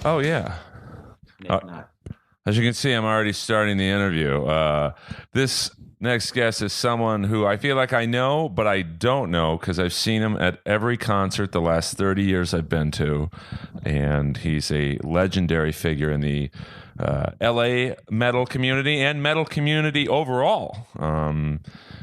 Oh, yeah. And Uh, if not, as you can see, I'm already starting the interview. This next guest is someone who I feel like I know, but I don't know because I've seen him at every concert the last 30 years I've been to. And he's a legendary figure in the LA metal community and metal community overall.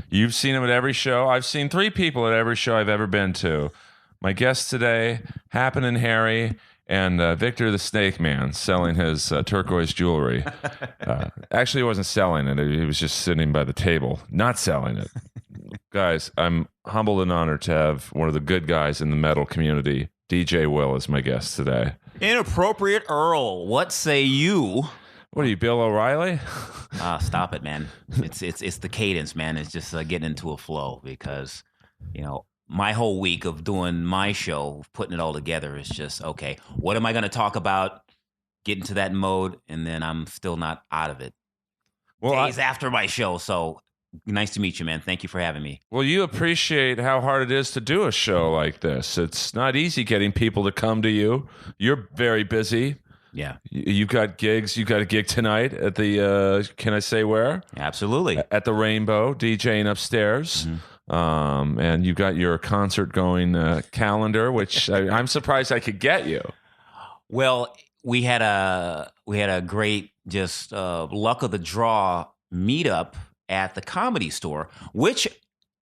You've seen him at every show. I've seen three people at every show I've ever been to. My guest today, Happening Harry, and Victor the Snake Man selling his turquoise jewelry. Actually, he wasn't selling it. He was just sitting by the table, not selling it. Guys, I'm humbled and honored to have one of the good guys in the metal community, DJ Will, as my guest today. Inappropriate Earl, what say you? What are you, Bill O'Reilly? Stop it, man. It's the cadence, man. It's just getting into a flow because, my whole week of doing my show, putting it all together is just, okay, what am I going to talk about? Get into that mode, and then I'm still not out of it. Well, Days after my show, so nice to meet you, man. Thank you for having me. Well, you appreciate how hard it is to do a show like this. It's not easy getting people to come to you. You're very busy. Yeah. You've got gigs. You got a gig tonight at the, can I say where? Absolutely. At the Rainbow, DJing upstairs. Mm-hmm. And you got your concert going calendar, which I'm surprised I could get you. Well, we had a great just luck of the draw meetup at the Comedy Store, which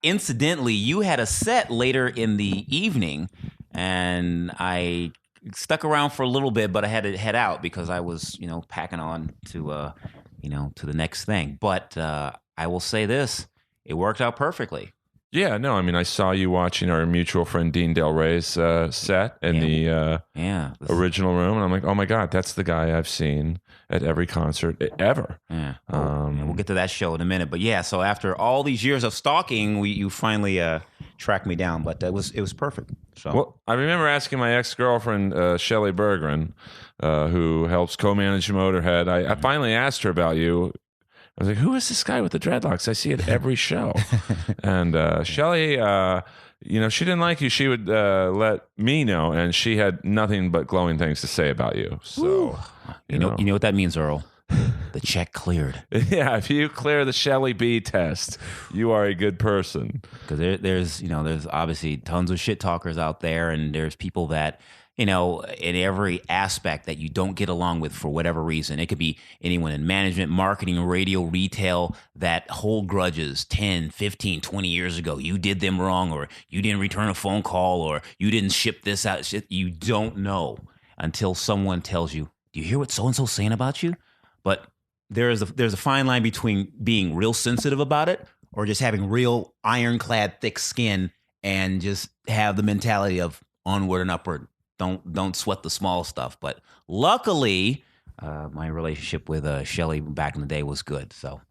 incidentally you had a set later in the evening, and I stuck around for a little bit, but I had to head out because I was packing on to to the next thing. But I will say this: it worked out perfectly. Yeah, no, I mean, I saw you watching our mutual friend Dean Del Rey's set in the original room, and I'm like, oh my God, that's the guy I've seen at every concert ever. Yeah, we'll get to that show in a minute, but yeah, so after all these years of stalking, you finally tracked me down, but it was perfect. So, well, I remember asking my ex-girlfriend Shelley Berggren, who helps co-manage Motorhead. I finally asked her about you. I was like, who is this guy with the dreadlocks? I see it every show. And Shelley, she didn't like you. She would let me know, and she had nothing but glowing things to say about you. So, you know what that means, Earl? The check cleared. Yeah, if you clear the Shelley B test, you are a good person. Because there's obviously tons of shit talkers out there, and there's people that, in every aspect that you don't get along with for whatever reason. It could be anyone in management, marketing, radio, retail that hold grudges 10, 15, 20 years ago. You did them wrong, or you didn't return a phone call, or you didn't ship this out. You don't know until someone tells you, do you hear what so-and-so's saying about you? But there's a fine line between being real sensitive about it or just having real ironclad thick skin and just have the mentality of onward and upward. Don't sweat the small stuff. But luckily, my relationship with Shelley back in the day was good. So,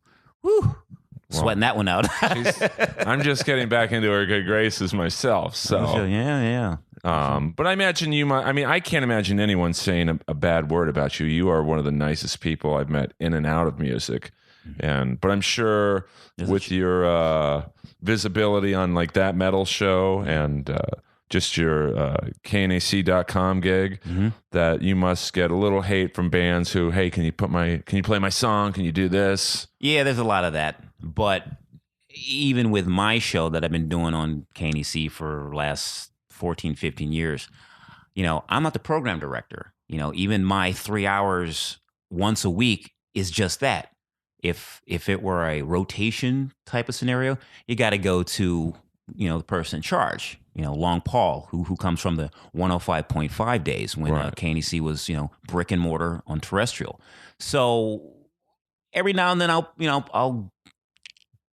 sweating that one out. I'm just getting back into her good graces myself. So yeah. But I imagine you might. I mean, I can't imagine anyone saying a bad word about you. You are one of the nicest people I've met in and out of music. But I'm sure with your visibility on like that metal show and just your KNAC.com gig, that you must get a little hate from bands who, hey, can you play my song? Can you do this? Yeah, there's a lot of that. But even with my show that I've been doing on KNAC for the last 14, 15 years, I'm not the program director. Even my 3 hours once a week is just that. If it were a rotation type of scenario, you got to go to the person in charge, Long Paul, who comes from the 105.5 days when KNAC was, brick and mortar on terrestrial. So every now and then I'll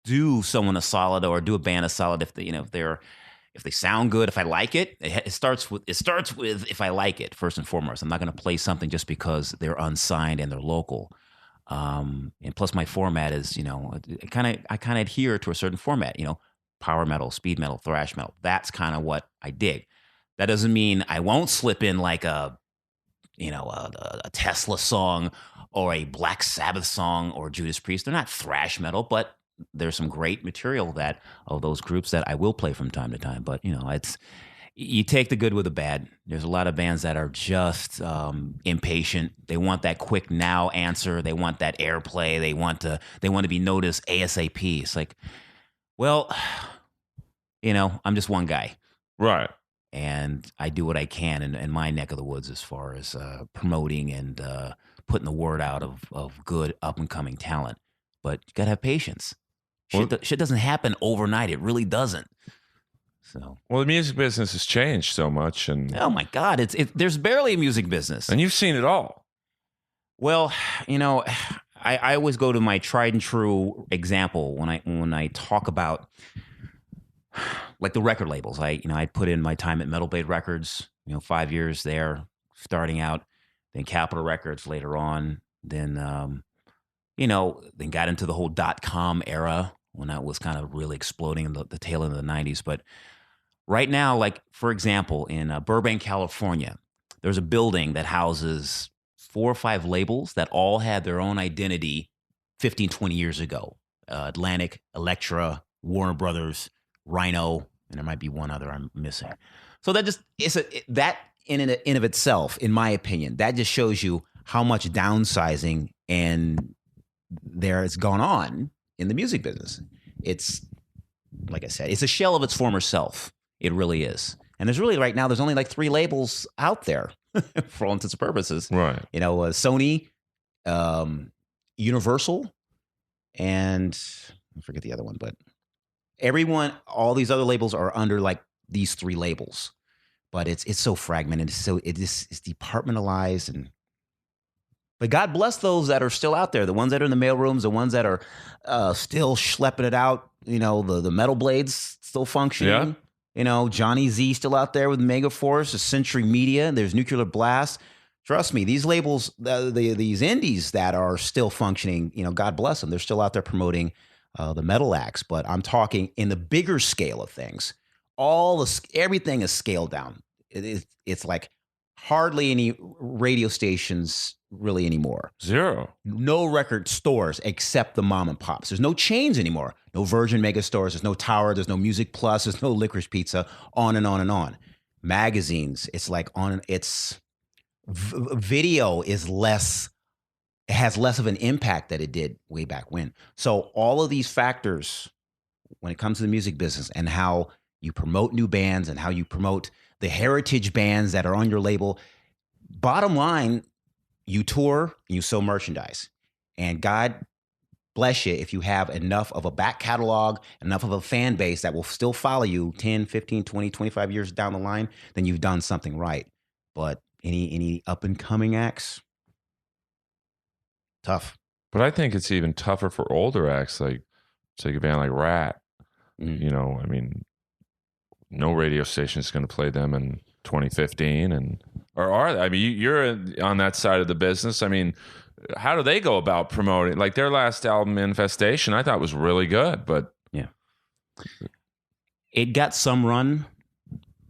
do someone a solid or do a band a solid if they sound good, if I like it. It starts with if I like it first and foremost. I'm not going to play something just because they're unsigned and they're local. And plus my format is, I kind of adhere to a certain format, power metal, speed metal, thrash metal. That's kind of what I dig. That doesn't mean I won't slip in like a Tesla song or a Black Sabbath song or Judas Priest. They're not thrash metal, but there's some great material of those groups that I will play from time to time. But You take the good with the bad. There's a lot of bands that are just impatient. They want that quick now answer. They want that airplay. They want to be noticed ASAP. It's like, well, I'm just one guy, Right. and I do what I can in my neck of the woods as far as promoting and putting the word out of good up and coming talent. But you gotta have patience. Shit doesn't happen overnight. It really doesn't. So, well, the music business has changed so much, and oh my God, there's barely a music business. you've seen it all. Well, I always go to my tried and true example when I talk about like the record labels. I put in my time at Metal Blade Records, 5 years there, starting out, then Capitol Records later on, then then got into the whole .com era when that was kind of really exploding in the tail end of the 90s. But right now, like, for example, in Burbank, California, there's a building that houses 4 or 5 labels that all had their own identity 15, 20 years ago. Atlantic, Elektra, Warner Brothers, Rhino, and there might be one other I'm missing. So that just that in and of itself, in my opinion, that just shows you how much downsizing and there has gone on in the music business. It's, like I said, it's a shell of its former self. It really is. And there's really, right now, there's only like 3 labels out there for all intents and purposes. Right. Sony, Universal, and I forget the other one, but all these other labels are under like these 3 labels. But it's so fragmented. It's departmentalized, but God bless those that are still out there, the ones that are in the mailrooms, the ones that are still schlepping it out. The Metal Blades still functioning. Yeah. Johnny Z still out there with Megaforce, Century Media. There's Nuclear Blast. Trust me, these labels, these indies that are still functioning, God bless them. They're still out there promoting the metal acts. But I'm talking in the bigger scale of things. Everything is scaled down. It's like hardly any radio stations really anymore. 0. No record stores except the mom and pops. There's no chains anymore. No Virgin Mega stores. There's no Tower. There's no Music Plus. There's no Licorice Pizza. On and on and on. Magazines. It's like video is less. It has less of an impact that it did way back when. So all of these factors, when it comes to the music business and how you promote new bands and how you promote the heritage bands that are on your label, bottom line, you tour and you sell merchandise. And God bless you if you have enough of a back catalog, enough of a fan base that will still follow you 10, 15, 20, 25 years down the line, then you've done something right. But any up and coming acts, tough. But I think it's even tougher for older acts, like take a band like Rat. No radio station is going to play them in 2015, or are they? I mean, you're on that side of the business. I mean, how do they go about promoting? Like their last album, Infestation, I thought was really good, but yeah, it got some run.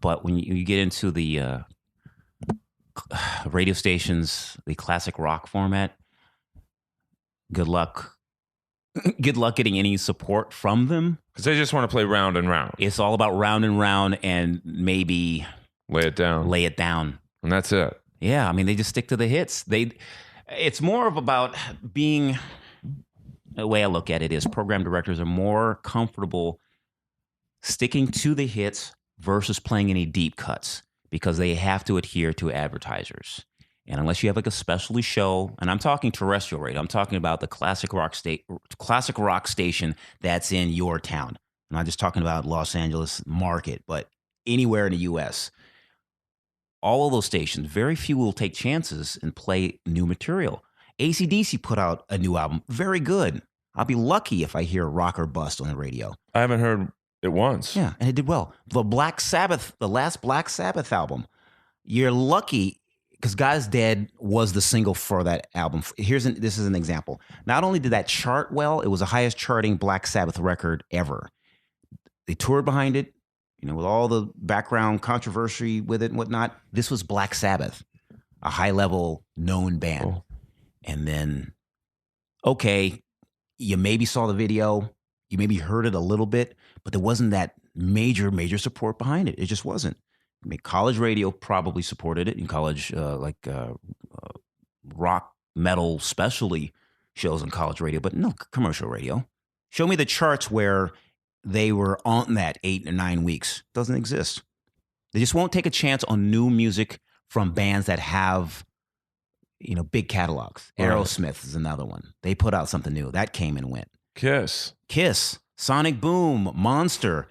But when you get into the radio stations, the classic rock format, good luck. Good luck getting any support from them. Because they just want to play round and round. It's all about round and round and maybe lay it down. And that's it. Yeah, I mean, they just stick to the hits. It's more of about being, the way I look at it is program directors are more comfortable sticking to the hits versus playing any deep cuts because they have to adhere to advertisers. And unless you have like a specialty show, and I'm talking terrestrial radio, I'm talking about the classic rock station that's in your town. I'm not just talking about Los Angeles market, but anywhere in the U.S. All of those stations, very few will take chances and play new material. AC/DC put out a new album, very good. I'll be lucky if I hear Rock or Bust on the radio. I haven't heard it once. Yeah, and it did well. The last Black Sabbath album, you're lucky. Because God's Dead was the single for that album. This is an example. Not only did that chart well, it was the highest charting Black Sabbath record ever. They toured behind it, with all the background controversy with it and whatnot. This was Black Sabbath, a high-level known band. Oh. And then, okay, you maybe saw the video, you maybe heard it a little bit, but there wasn't that major support behind it. It just wasn't. college radio probably supported it in college, rock, metal, specialty shows on college radio, but no commercial radio. Show me the charts where they were on that 8 or 9 weeks. Doesn't exist. They just won't take a chance on new music from bands that have, big catalogs. Right. Aerosmith is another one. They put out something new. That came and went. Kiss, Sonic Boom, Monster.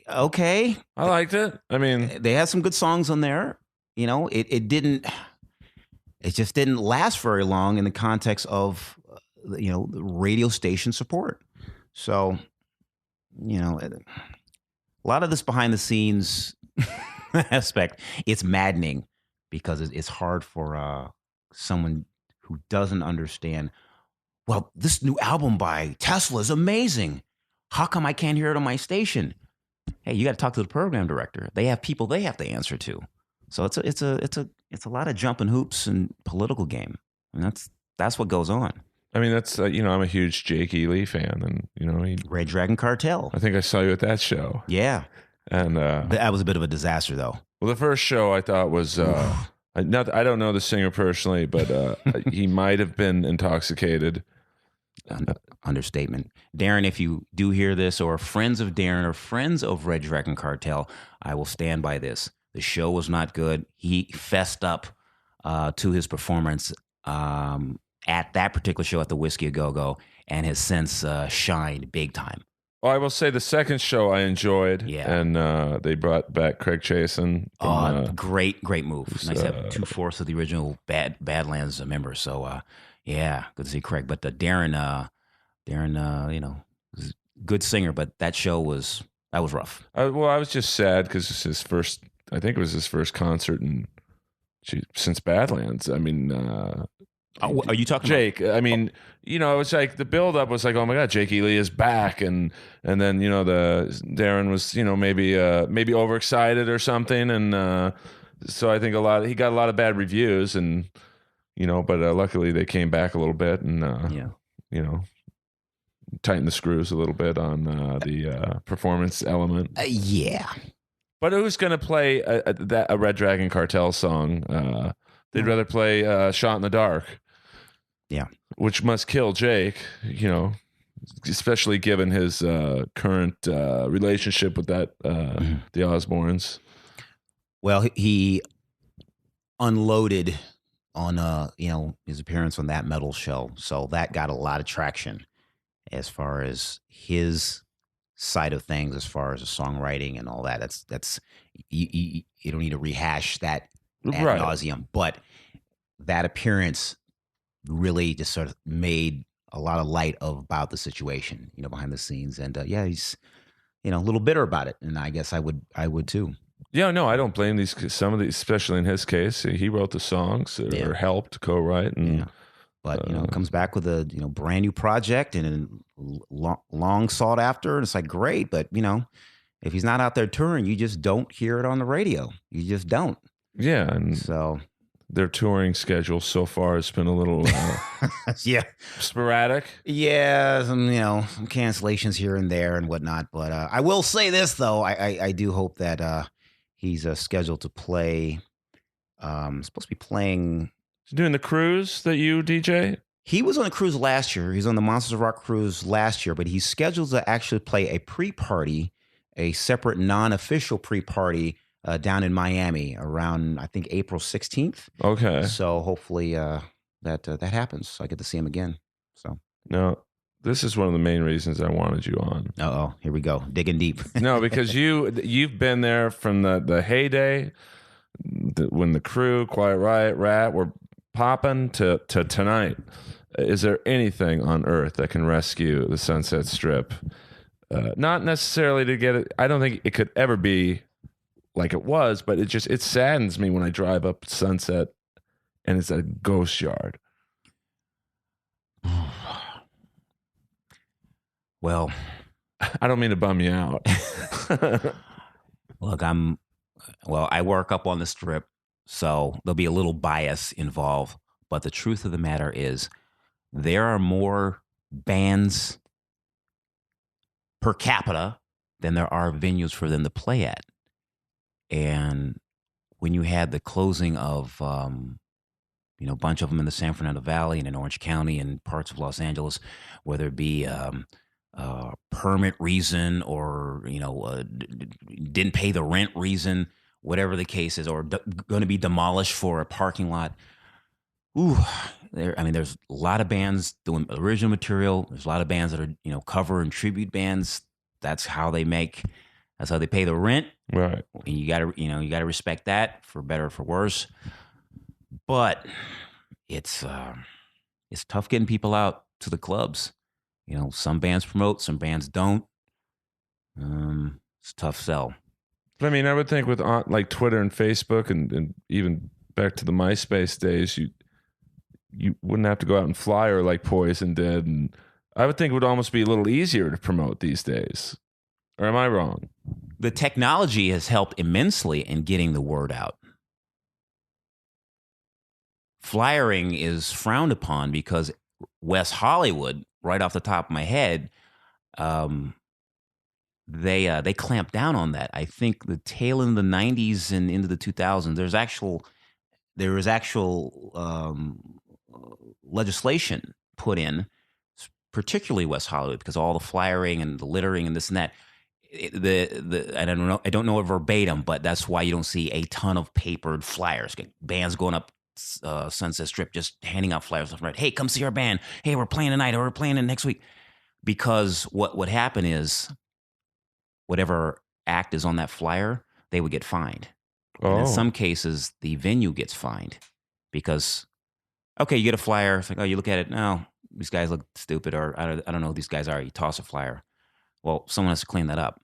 Okay. I liked it. I mean, they had some good songs on there. It just didn't last very long in the context of, the radio station support. So, a lot of this behind the scenes aspect, it's maddening because it's hard for someone who doesn't understand. Well, this new album by Tesla is amazing. How come I can't hear it on my station? Hey, you got to talk to the program director. They have people they have to answer to. So it's a lot of jumping hoops and political game. And that's what goes on. I mean, that's I'm a huge Jake E. Lee fan, and Red Dragon Cartel. I think I saw you at that show. Yeah, and that was a bit of a disaster, though. Well, the first show I thought was I don't know the singer personally, but he might have been intoxicated. Understatement. Darren, if you do hear this, or friends of Darren or friends of Red Dragon Cartel, I will stand by this. The show was not good. He fessed up to his performance at that particular show at the Whiskey A Go-Go, and has since shined big time. Well, I will say the second show I enjoyed, and they brought back Craig Chasen. Great move. Nice to have 2/4 of the original Badlands members. So, yeah, good to see Craig. But Darren, good singer, but that show was rough. I was just sad because it's his first. I think it was his first concert since Badlands. I mean, are you talking Jake? about? I mean, it was like the build up was like, oh my God, Jake E. Lee is back, and then the Darren was maybe overexcited or something, and so I think he got a lot of bad reviews, and but luckily they came back a little bit and tightened the screws a little bit on the performance element. Yeah. But who's going to play a Red Dragon Cartel song? They'd rather play Shot in the Dark. Yeah. Which must kill Jake, especially given his current relationship with the Osbournes. Well, he unloaded on his appearance on that metal show, so that got a lot of traction as far as his side of things, as far as the songwriting and all that. That's you don't need to rehash that ad nauseum, but that appearance really just sort of made a lot of light about the situation, behind the scenes, and he's a little bitter about it, and I guess I would too. Yeah, no, I don't blame some of these, especially in his case. He wrote the songs or helped co-write, and but comes back with a brand new project and long sought after, and it's like great, but if he's not out there touring, you just don't hear it on the radio. You just don't. Yeah, and so their touring schedule so far has been a little sporadic. Yeah, some cancellations here and there and whatnot. But I will say this though, I do hope that he's scheduled to play. Supposed to be playing. Doing the cruise that you DJ? He was on the cruise last year. He's on the Monsters of Rock cruise last year, but he's scheduled to actually play a pre-party, a separate non-official pre-party down in Miami around, I think, April 16th. Okay. So hopefully that happens. So I get to see him again. So no, this is one of the main reasons I wanted you on. Uh-oh, here we go. Digging deep. No, because you've been there from the heyday, when the Crew, Quiet Riot, Rat were popping to tonight. Is there anything on earth that can rescue the Sunset Strip? Not necessarily to get it. I don't think it could ever be like it was, but it saddens me when I drive up Sunset and it's a ghost yard. Well, I don't mean to bum you out. Look, I work up on the Strip, so there'll be a little bias involved. But the truth of the matter is, there are more bands per capita than there are venues for them to play at. And when you had the closing of, a bunch of them in the San Fernando Valley and in Orange County and parts of Los Angeles, whether it be permit reason or, didn't pay the rent reason, whatever the case is, or going to be demolished for a parking lot. Ooh, there's a lot of bands doing original material. There's a lot of bands that are, cover and tribute bands. That's how they pay the rent. Right. And you gotta respect that, for better or for worse. But it's tough getting people out to the clubs. Some bands promote, some bands don't. It's a tough sell. I mean, I would think with like Twitter and Facebook and even back to the MySpace days, you wouldn't have to go out and flyer like Poison did, and I would think it would almost be a little easier to promote these days. Or am I wrong? The technology has helped immensely in getting the word out. Flyering is frowned upon because West Hollywood, right off the top of my head, they clamped down on that. I think the tail end of the 90s and into the 2000s, there was actual legislation put in, particularly West Hollywood, because all the flyering and the littering and this and that. I don't know it verbatim, but that's why you don't see a ton of papered flyers. Bands going up Sunset Strip just handing out flyers left and right. Hey, come see our band. Hey, we're playing tonight, or we're playing it next week. Because what would happen is, whatever act is on that flyer, they would get fined. And in some cases, the venue gets fined because, okay, you get a flyer. It's like, oh, you look at it. No, these guys look stupid, or I don't know who these guys are. You toss a flyer. Well, someone has to clean that up.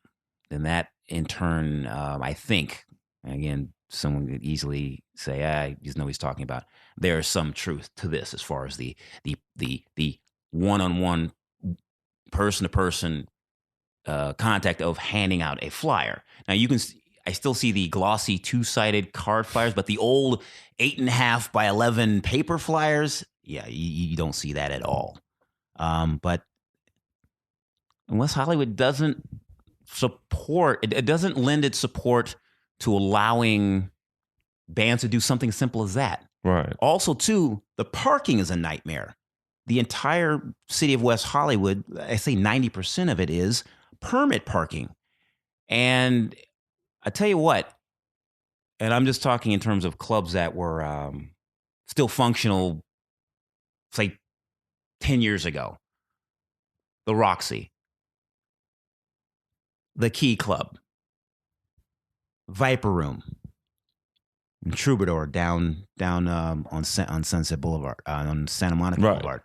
And that, in turn, I think, again, someone could easily say, I just know what he's talking about. There is some truth to this as far as the one-on-one, person-to-person contact of handing out a flyer. Now, I still see the glossy two-sided card flyers, but the old 8.5 by 11 paper flyers, yeah, you don't see that at all. But West Hollywood doesn't support, it doesn't lend its support to allowing bands to do something simple as that. Right. Also, too, the parking is a nightmare. The entire city of West Hollywood, I say 90% of it is permit parking. And I tell you what, and I'm just talking in terms of clubs that were still functional, say, 10 years ago. The Roxy, the Key Club, Viper Room, and Troubadour down on Sunset Boulevard, on Santa Monica Boulevard.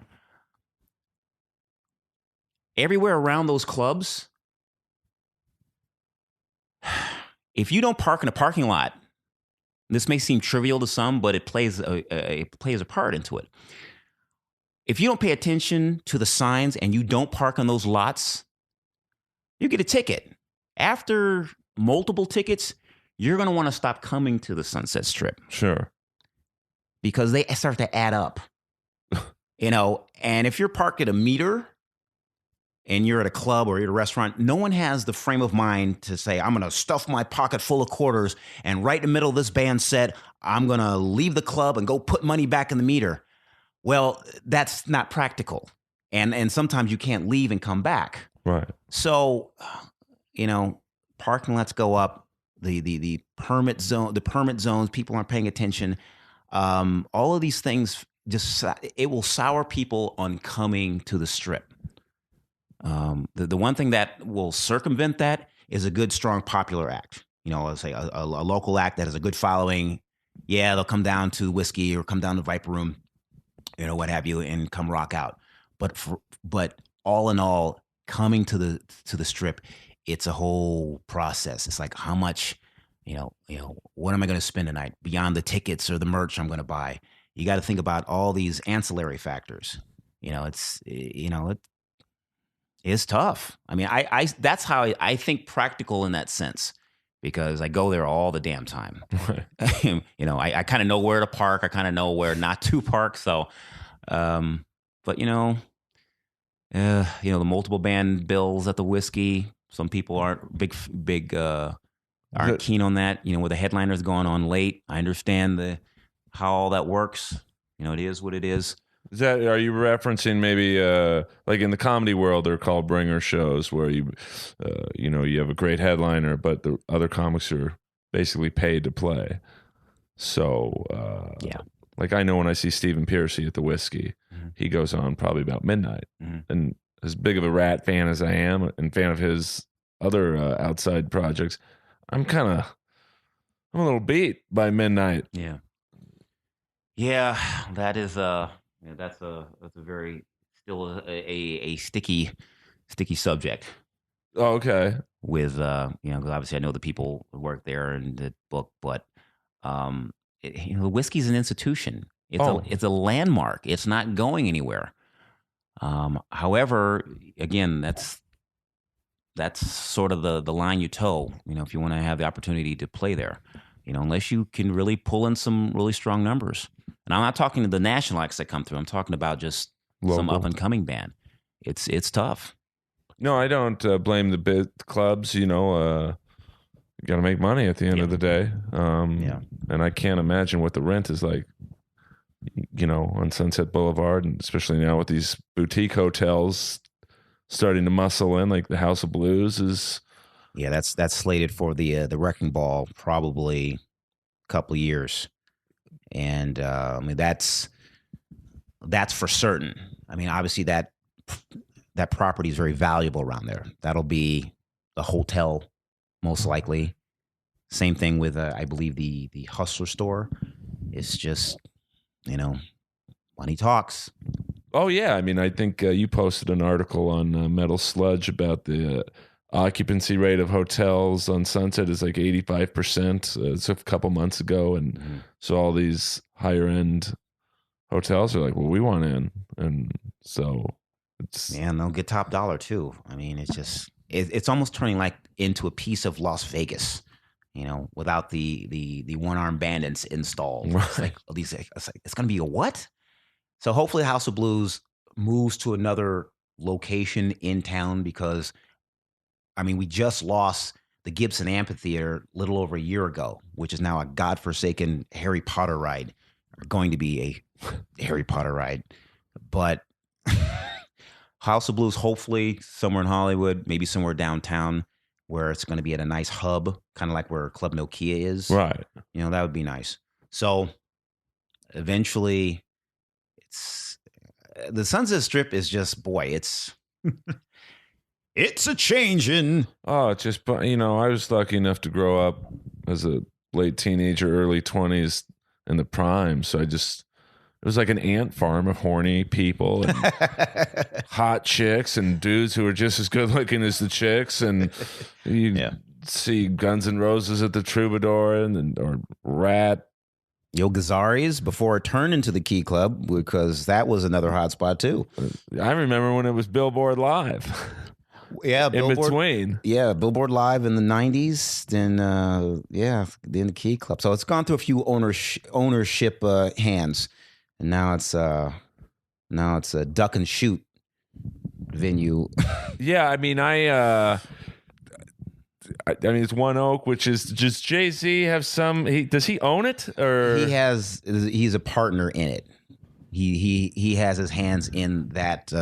Everywhere around those clubs, if you don't park in a parking lot, this may seem trivial to some, but it plays a part into it. If you don't pay attention to the signs and you don't park on those lots, you get a ticket. After multiple tickets, you're going to want to stop coming to the Sunset Strip. Sure. Because they start to add up. And if you're parked at a meter and you're at a club or you're at a restaurant, no one has the frame of mind to say, I'm going to stuff my pocket full of quarters, and right in the middle of this band set, I'm going to leave the club and go put money back in the meter. Well, that's not practical. And sometimes you can't leave and come back. Right. So, parking lots go up, the permit zones, people aren't paying attention. All of these things, it will sour people on coming to the Strip. The one thing that will circumvent that is a good, strong, popular act. Let's say a local act that has a good following. Yeah, they'll come down to Whiskey or come down to Viper Room, what have you, and come rock out. But all in all, coming to the Strip, it's a whole process. It's like, how much, what am I going to spend tonight beyond the tickets or the merch I'm going to buy? You got to think about all these ancillary factors. It's tough. I mean, I that's how I think practical in that sense, because I go there all the damn time. Right. I kind of know where to park. I kind of know where not to park. So, but the multiple band bills at the Whiskey. Some people aren't big aren't keen on that. Where the headliner's going on late. I understand how all that works. It is what it is. Are you referencing maybe like in the comedy world they're called bringer shows where you have a great headliner but the other comics are basically paid to play. So yeah. Like I know when I see Stephen Piercy at the Whiskey, he goes on probably about midnight. And as big of a Rat fan as I am and fan of his other outside projects, I'm a little beat by midnight. Yeah. Yeah, that is that's a very still a sticky subject. Oh, okay. With because obviously I know the people who work there in the book, but the whiskey's an institution. It's a landmark. It's not going anywhere. However, again, that's sort of the line you toe. If you want to have the opportunity to play there, unless you can really pull in some really strong numbers. And I'm not talking to the national acts that come through. I'm talking about just some up and coming band. It's tough. No, I don't blame the big clubs. You got to make money at the end of the day. And I can't imagine what the rent is like, on Sunset Boulevard, and especially now with these boutique hotels starting to muscle in, like the House of Blues is. Yeah, that's slated for the Wrecking Ball probably a couple of years, and I mean that's for certain. I mean, obviously that property is very valuable around there. That'll be a hotel, most likely. Same thing with I believe the Hustler store. It's just money talks. Oh yeah, I mean, I think you posted an article on Metal Sludge about the occupancy rate of hotels on Sunset is like 85%. It's a couple months ago, and so all these higher end hotels are like, well, we want in, and so they'll get top dollar too. I mean, it's just it's almost turning like into a piece of Las Vegas, without the one-armed bandits installed. Right. It's like it's gonna be a what? So hopefully House of Blues moves to another location in town, because I mean, we just lost the Gibson Amphitheater a little over a year ago, which is now a godforsaken Harry Potter ride, or going to be a Harry Potter ride. But House of Blues, hopefully somewhere in Hollywood, maybe somewhere downtown, where it's going to be at a nice hub, kind of like where Club Nokia is. Right. That would be nice. So eventually, the Sunset Strip is just, boy, it's it's a changing. Oh, it's just, I was lucky enough to grow up as a late teenager, early 20s in the prime. So it was like an ant farm of horny people and hot chicks and dudes who were just as good looking as the chicks. And you see Guns N' Roses at the Troubadour or Rat. Yo Gazzari's before it turned into the Key Club, because that was another hot spot too. I remember when it was Billboard Live. Yeah, in between. Yeah, Billboard Live in the 90s, then the Key Club. So it's gone through a few ownership hands, and now it's a duck and shoot venue. Yeah, I mean, I mean, it's One Oak, which is just Jay-Z have some. Does he own it, or he's a partner in it. He has his hands in that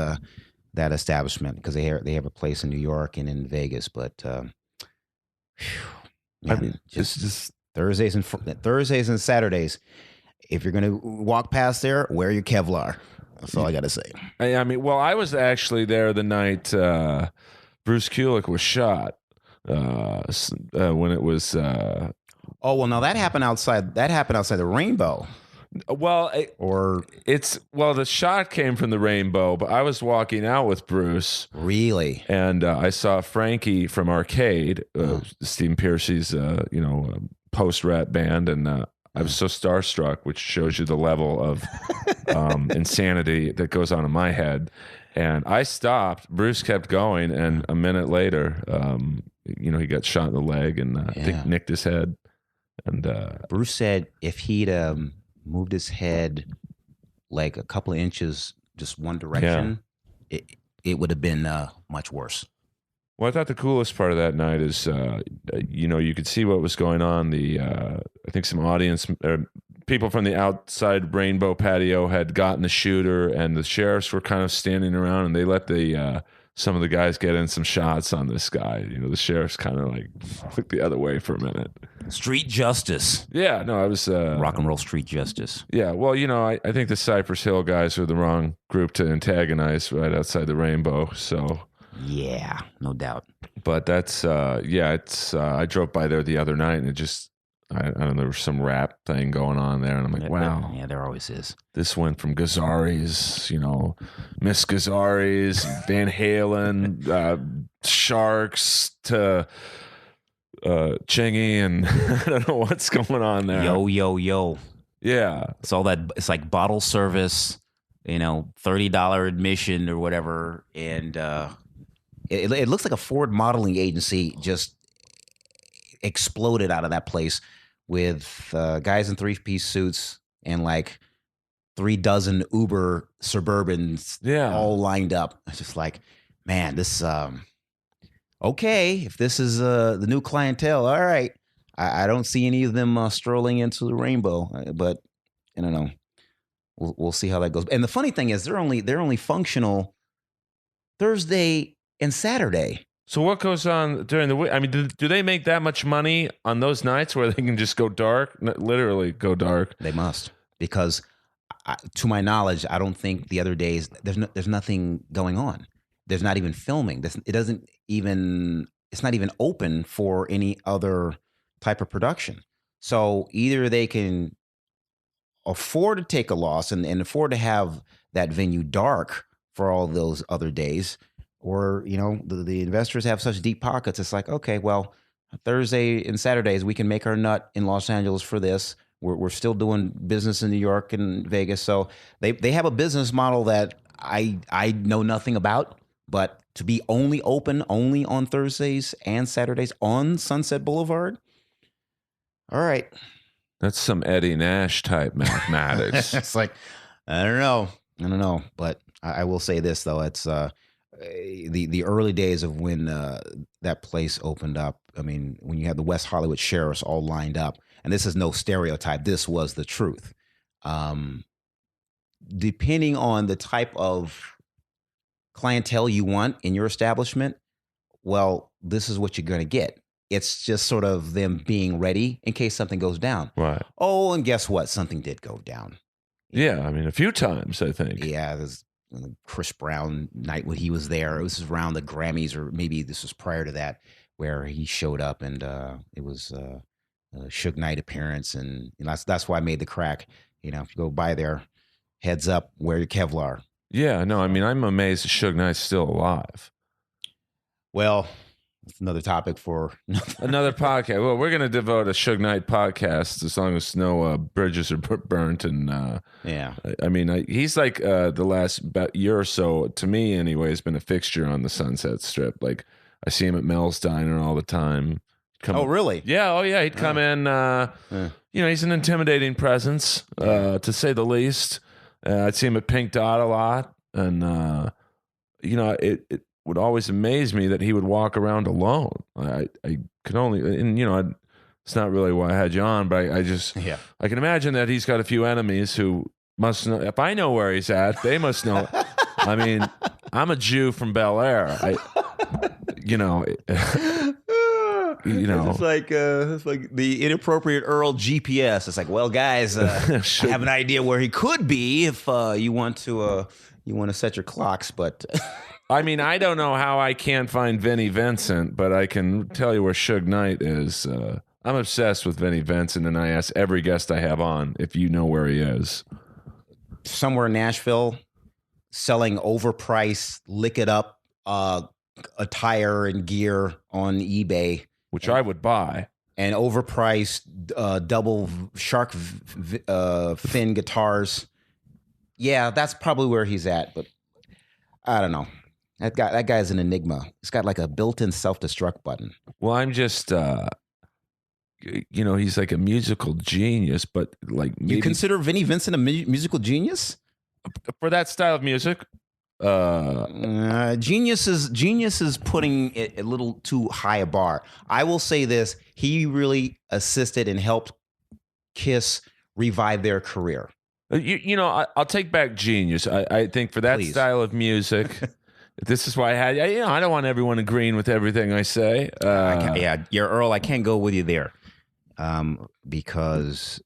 establishment, because they have a place in New York and in Vegas. But just Thursdays and Saturdays, if you're gonna walk past there, wear your Kevlar. That's all I gotta say. I mean, well, I was actually there the night Bruce Kulick was shot. When it was oh well, no, that happened outside the Rainbow. Well, the shot came from the Rainbow, but I was walking out with Bruce. Really? And I saw Frankie from Arcade, Stephen Piercy's post-rap band, and I was so starstruck, which shows you the level of insanity that goes on in my head. And I stopped. Bruce kept going, and a minute later, he got shot in the leg and I think nicked his head. And Bruce said if he'd moved his head like a couple of inches just one direction, it would have been much worse. Well, I thought the coolest part of that night is, you could see what was going on. I think some audience people from the outside Rainbow patio had gotten the shooter, and the sheriffs were kind of standing around, and they let some of the guys get in some shots on this guy. The sheriffs kind of like looked the other way for a minute. Street justice. Yeah, no, I was Rock and roll street justice. Yeah, well, I think the Cypress Hill guys were the wrong group to antagonize right outside the Rainbow. So yeah, no doubt. But that's it's I drove by there the other night, and it just I don't know, there was some rap thing going on there, and I'm like, wow. Yeah, there always is. This went from Gazzari's, Miss Gazzari's, Van Halen, Sharks to Chingy, and I don't know what's going on there. Yo. Yeah. It's all that. It's like bottle service, $30 admission or whatever, and it looks like a Ford modeling agency just exploded out of that place with guys in 3-piece suits and like 36 Uber Suburbans all lined up. It's just like, man, this okay, if this is the new clientele, all right. I don't see any of them strolling into the Rainbow, but I don't know. We'll see how that goes. And the funny thing is, they're only functional Thursday and Saturday. So what goes on during the week? I mean, do they make that much money on those nights where they can just go dark, literally go dark? They must, because to my knowledge, I don't think the other days there's nothing going on. There's not even filming. It's not even open for any other type of production. So either they can afford to take a loss and afford to have that venue dark for all those other days, or the investors have such deep pockets. It's like, okay, well, Thursday and Saturdays we can make our nut in Los Angeles for this. We're still doing business in New York and Vegas, so they have a business model that I know nothing about. But to be open only on Thursdays and Saturdays on Sunset Boulevard, all right, that's some Eddie Nash type mathematics. It's like, I don't know, but I will say this though, it's the early days of when that place opened up. I mean, when you had the West Hollywood sheriffs all lined up, and this is no stereotype, this was the truth. Depending on the type of clientele you want in your establishment, well, this is what you're going to get. It's just sort of them being ready in case something goes down. Right. Oh, and guess what? Something did go down. Yeah, I mean, a few times, I think. Yeah, there's Chris Brown night when he was there. It was around the Grammys, or maybe this was prior to that, where he showed up, and it was a Suge Knight appearance, and that's why I made the crack. If you go by there, heads up, wear your Kevlar. Yeah, no, I mean, I'm amazed that Suge Knight's still alive. Well, it's another topic for another podcast. Well, we're going to devote a Suge Knight podcast as long as no bridges are burnt. And yeah, I mean, he's like the last year or so, to me anyway, has been a fixture on the Sunset Strip. Like, I see him at Mel's Diner all the time. Oh, really? Yeah. Oh, yeah. He'd come in. He's an intimidating presence, to say the least. I'd see him at Pink Dot a lot, and it would always amaze me that he would walk around alone. I could only, and it's not really why I had you on, but I can imagine that he's got a few enemies who must know. If I know where he's at, they must know. I mean, I'm a Jew from Bel Air. It's like the Inappropriate Earl GPS. It's like, well, guys, I have an idea where he could be if you want to set your clocks, but. I mean, I don't know how I can't find Vinnie Vincent, but I can tell you where Suge Knight is. I'm obsessed with Vinnie Vincent, and I ask every guest I have on if you know where he is. Somewhere in Nashville, selling overpriced, lick it up attire and gear on eBay. Which I would buy. And overpriced double shark fin guitars. Yeah, that's probably where he's at, but I don't know. That guy's an enigma. He's got like a built-in self-destruct button. Well, I'm just, he's like a musical genius, but like maybe... You consider Vinnie Vincent a musical genius? For that style of music, Genius is putting it a little too high a bar. I will say this: he really assisted and helped Kiss revive their career. I'll take back genius. I think for that Please. style of music, this is why I don't want everyone agreeing with everything I say. You're Earl. I can't go with you there, because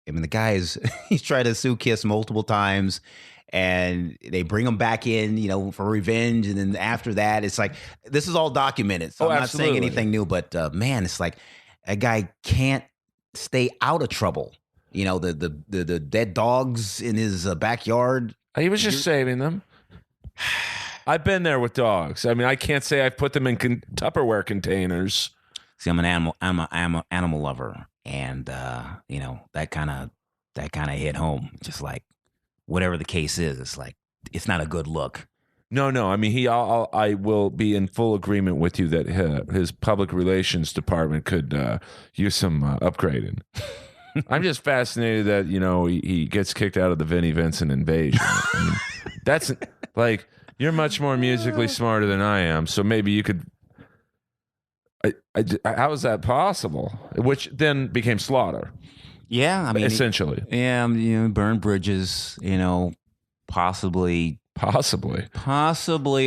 I mean the guy he's tried to sue Kiss multiple times, and they bring him back in, for revenge, and then after that, it's like this is all documented. So I'm not saying anything new, but man, it's like a guy can't stay out of trouble. The dead dogs in his backyard. He was just saving them. I've been there with dogs. I mean, I can't say I've put them in Tupperware containers. See, I'm an animal lover, and that kind of hit home. Just like whatever the case is, it's like it's not a good look. No. I mean, I will be in full agreement with you that his public relations department could use some upgrading. I'm just fascinated that he gets kicked out of the Vinnie Vincent invasion. I mean, that's like you're much more musically smarter than I am, so maybe you could. How is that possible? Which then became Slaughter. Yeah, I mean, essentially. Yeah, burn bridges. Possibly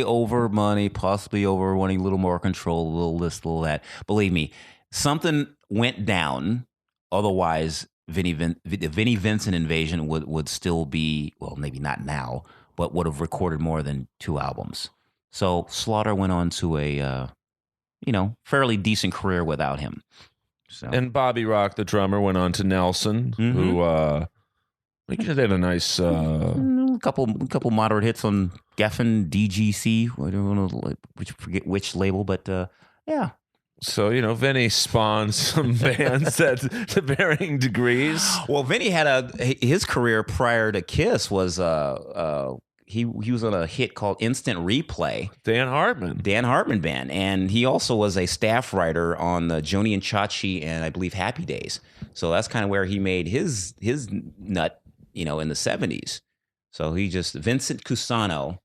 over money, possibly over wanting a little more control, a little this, a little that. Believe me, something went down. Otherwise, the Vinnie Vincent invasion would still be, well, maybe not now, but would have recorded more than 2 albums. So Slaughter went on to a, fairly decent career without him. So. And Bobby Rock, the drummer, went on to Nelson, who he had a nice couple moderate hits on Geffen, DGC, forget which label, but yeah. So, Vinny spawned some bands to varying degrees. Well, Vinny had his career prior to Kiss was he was on a hit called Instant Replay. Dan Hartman band, and he also was a staff writer on the Joni and Chachi and I believe Happy Days. So that's kind of where he made his nut, in the 70s. So he just Vincent Cusano,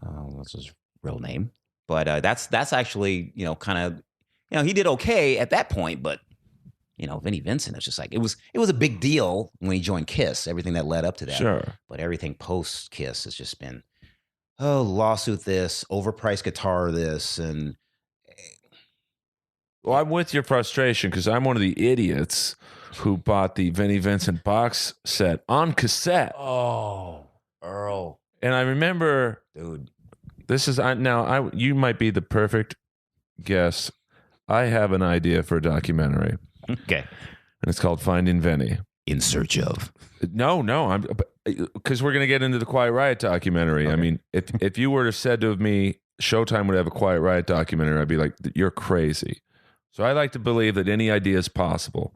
that's his real name, but that's actually kind of. He did okay at that point, but Vinnie Vincent, it's just like it was a big deal when he joined Kiss. Everything that led up to that, sure. But everything post Kiss has just been lawsuit this, overpriced guitar this, and well, I'm with your frustration because I'm one of the idiots who bought the Vinnie Vincent box set on cassette. Oh, Earl, and I remember, dude, this is you might be the perfect guest. I have an idea for a documentary. Okay. And it's called Finding Vinny. In Search of. No, because we're going to get into the Quiet Riot documentary. Okay. I mean, if you were to said to me, Showtime would have a Quiet Riot documentary, I'd be like, you're crazy. So I like to believe that any idea is possible.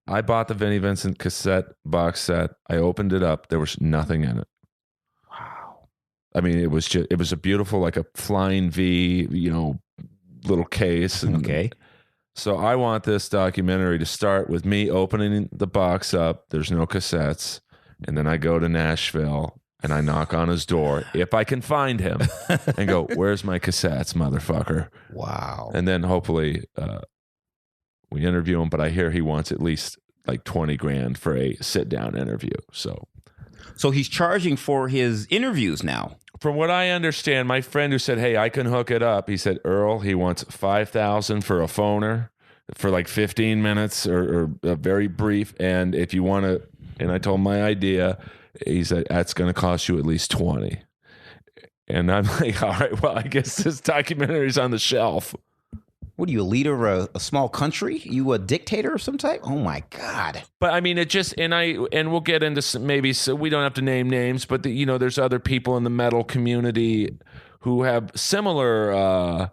I bought the Vinnie Vincent cassette box set. I opened it up. There was nothing in it. Wow. I mean, it was a beautiful, like a flying V, little case. Okay. So I want this documentary to start with me opening the box up. There's no cassettes. And then I go to Nashville and I knock on his door, if I can find him, and go, where's my cassettes, motherfucker? Wow. And then hopefully we interview him, but I hear he wants at least like $20,000 for a sit-down interview. So he's charging for his interviews now. From what I understand, my friend who said, hey, I can hook it up, he said, Earl, he wants $5,000 for a phoner for like 15 minutes or a very brief. And if you want to, and I told him my idea, he said, that's going to cost you at least 20. And I'm like, all right, well, I guess this documentary's on the shelf. What are you, a leader of a small country? You a dictator of some type? Oh my God. But I mean, it just, and we'll get into some, maybe, so we don't have to name names, but there's other people in the metal community who have similar,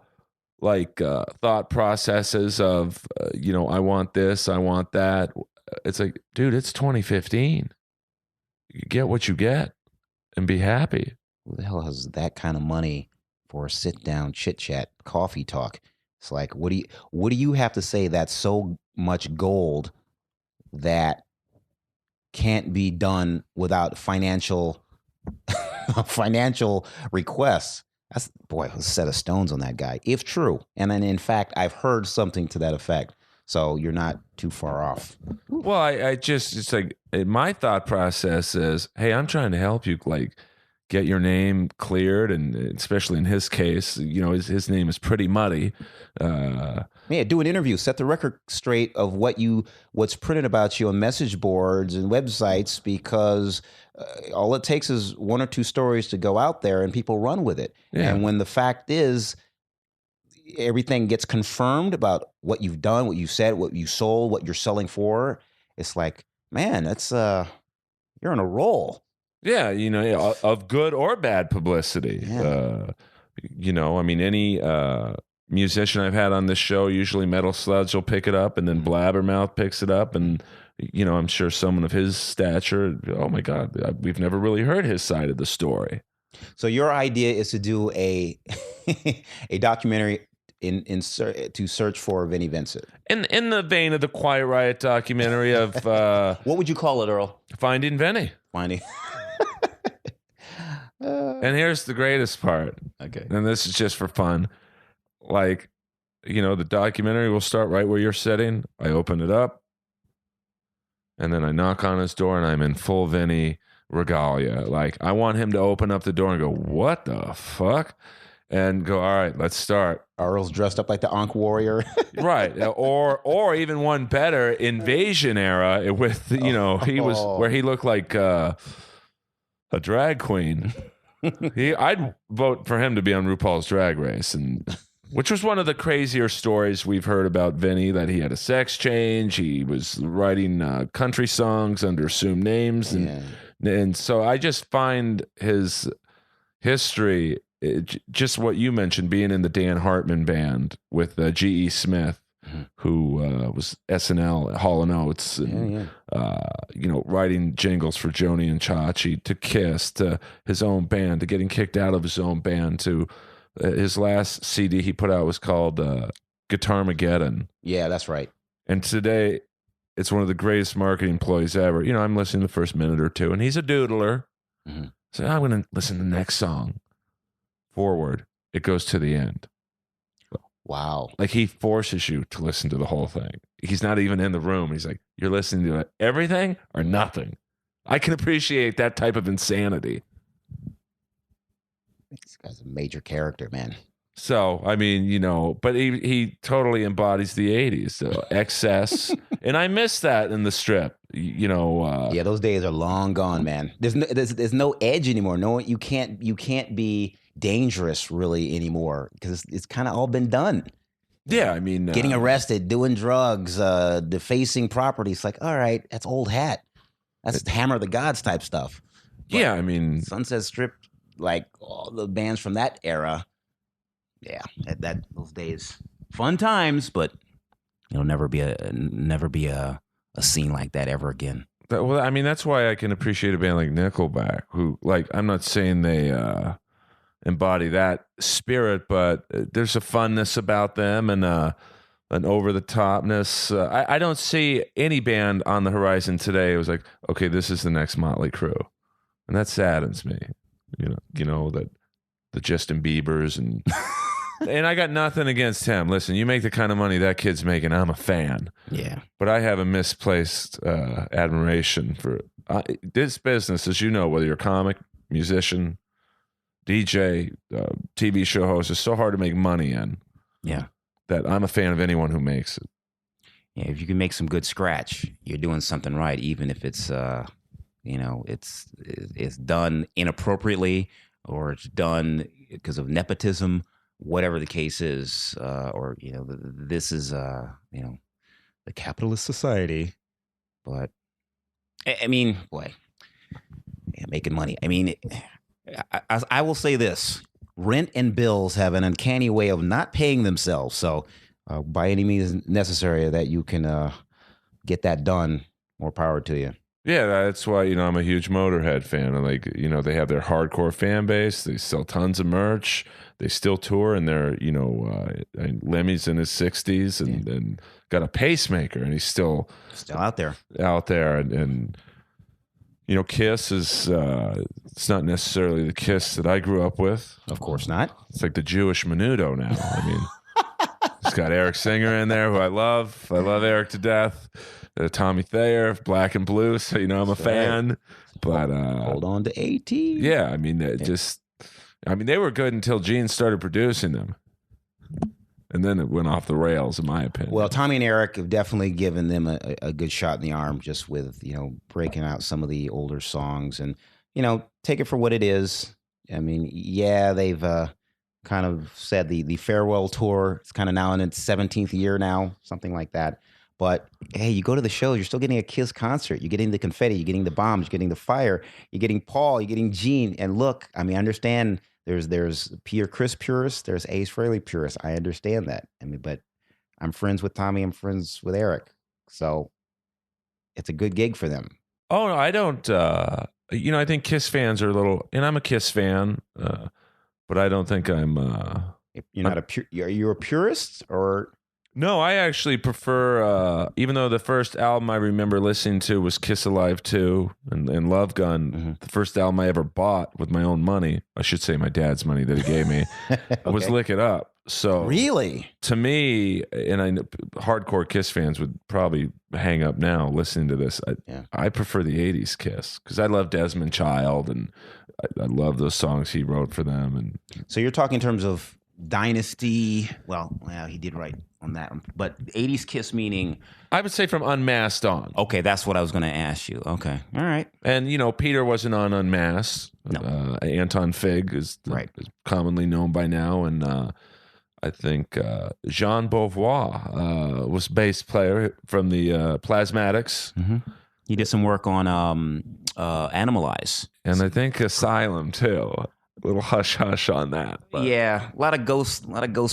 thought processes of, I want this, I want that. It's like, dude, it's 2015. You get what you get and be happy. Who the hell has that kind of money for a sit down chit chat coffee talk? It's like, what do you have to say that's so much gold that can't be done without financial financial requests. That's boy, a set of stones on that guy, if true. And then, in fact, I've heard something to that effect. So you're not too far off. Well, I just, it's like, my thought process is, hey, I'm trying to help you, like, get your name cleared. And especially in his case, you know, his name is pretty muddy. Yeah, do an interview, set the record straight of what's printed about you on message boards and websites, because all it takes is one or two stories to go out there and people run with it. Yeah. And when the fact is, everything gets confirmed about what you've done, what you said, what you sold, what you're selling for, it's like, man, that's you're on a roll. Yeah, you know, of good or bad publicity. Yeah. You know, I mean, any musician I've had on this show, usually Metal Sludge will pick it up, and then Blabbermouth picks it up, and you know, I'm sure someone of his stature, oh my God, we've never really heard his side of the story. So your idea is to do a a documentary to search for Vinnie Vincent. In the vein of the Quiet Riot documentary of What would you call it, Earl? Finding Vinnie. Finding. And here's the greatest part. Okay. And this is just for fun. Like, you know, the documentary will start right where you're sitting. I open it up, and then I knock on his door, and I'm in full Vinnie regalia. Like, I want him to open up the door and go, what the fuck? And go, all right, let's start. Earl's dressed up like the Ankh warrior. Right. Or even one better, Invasion era with, you know, he was where he looked like a drag queen. I'd vote for him to be on RuPaul's Drag Race, and which was one of the crazier stories we've heard about Vinnie, that he had a sex change. He was writing country songs under assumed names. And so I just find his history, just what you mentioned, being in the Dan Hartman band with G.E. Smith, who was SNL, Hall & Oates, and, you know, writing jingles for Joni and Chachi, to Kiss, to his own band, to getting kicked out of his own band, to his last CD he put out was called Guitarmageddon. Yeah, that's right. And today, it's one of the greatest marketing employees ever. You know, I'm listening to the first minute or two, and he's a doodler. So I'm going to listen to the next song. Forward, it goes to the end. Wow. Like, he forces you to listen to the whole thing. He's not even in the room. He's like, you're listening to everything or nothing. I can appreciate that type of insanity. This guy's a major character, man. So, I mean, you know, but he totally embodies the 80s, so excess. And I miss that in the strip, you know. Yeah, those days are long gone, man. There's no edge anymore. No, you can't be dangerous really anymore, because it's kind of all been done. Yeah, I mean, getting arrested, doing drugs, defacing property. It's like, all right, that's old hat. That's Hammer of the Gods type stuff. But yeah, I mean, Sunset Strip, like all the bands from that era. Yeah, that those days, fun times, but it'll never be a scene like that ever again. Well, I mean, that's why I can appreciate a band like Nickelback, who, like, I'm not saying they embody that spirit, but there's a funness about them and an over the topness. I don't see any band on the horizon today. It was like, okay, this is the next Motley Crue, and that saddens me. You know that the Justin Biebers and. And I got nothing against him. Listen, you make the kind of money that kid's making, I'm a fan. Yeah. But I have a misplaced admiration for this business, as you know, whether you're a comic, musician, DJ, TV show host, is so hard to make money in. Yeah. That I'm a fan of anyone who makes it. Yeah, if you can make some good scratch, you're doing something right, even if it's it's done inappropriately, or it's done because of nepotism. Whatever the case is, or this is the capitalist society. But I mean, boy, yeah, making money. I mean, I will say this: rent and bills have an uncanny way of not paying themselves. So, by any means necessary that you can get that done, more power to you. Yeah, that's why, I'm a huge Motorhead fan. And they have their hardcore fan base. They sell tons of merch. They still tour, and they're, Lemmy's in his 60s and got a pacemaker, and he's still out there. And Kiss is it's not necessarily the Kiss that I grew up with. Of course not. It's like the Jewish Menudo now. I mean, it's got Eric Singer in there, who I love. I love Eric to death. Tommy Thayer, Black and Blue. So I'm a fan. But hold on to 18. Yeah, I mean, they were good until Gene started producing them. And then it went off the rails, in my opinion. Well, Tommy and Eric have definitely given them a good shot in the arm, just with breaking out some of the older songs, and take it for what it is. I mean, yeah, they've kind of said the farewell tour. It's kind of now in its 17th year now, something like that. But hey, you go to the shows, you're still getting a Kiss concert. You're getting the confetti, you're getting the bombs, you're getting the fire, you're getting Paul, you're getting Gene. And look, I mean, I understand. There's Chris purists, there's Ace Frehley purists. I understand that. I mean, but I'm friends with Tommy, I'm friends with Eric. So it's a good gig for them. Oh, no, I don't. I think Kiss fans are a little, and I'm a Kiss fan, but I don't think I'm. You're not are you a purist or? No, I actually prefer, even though the first album I remember listening to was Kiss Alive 2 and Love Gun, Mm-hmm. the first album I ever bought with my own money, I should say my dad's money that he gave me, was Lick It Up. So really, to me, and I know hardcore Kiss fans would probably hang up now listening to this. I prefer the 80s Kiss because I love Desmond Child and I love those songs he wrote for them. And so you're talking in terms of Dynasty. Well, he did write on that one, but 80s Kiss meaning, I would say from Unmasked on. Okay, that's what I was going to ask you. Okay, all right. And Peter wasn't on Unmasked. No. Anton Fig is commonly known by now, and I think Jean Beauvoir was bass player from the Plasmatics. Mm-hmm. He did some work on Animalize, and I think Asylum too. A little hush hush on that. But. Yeah, a lot of ghost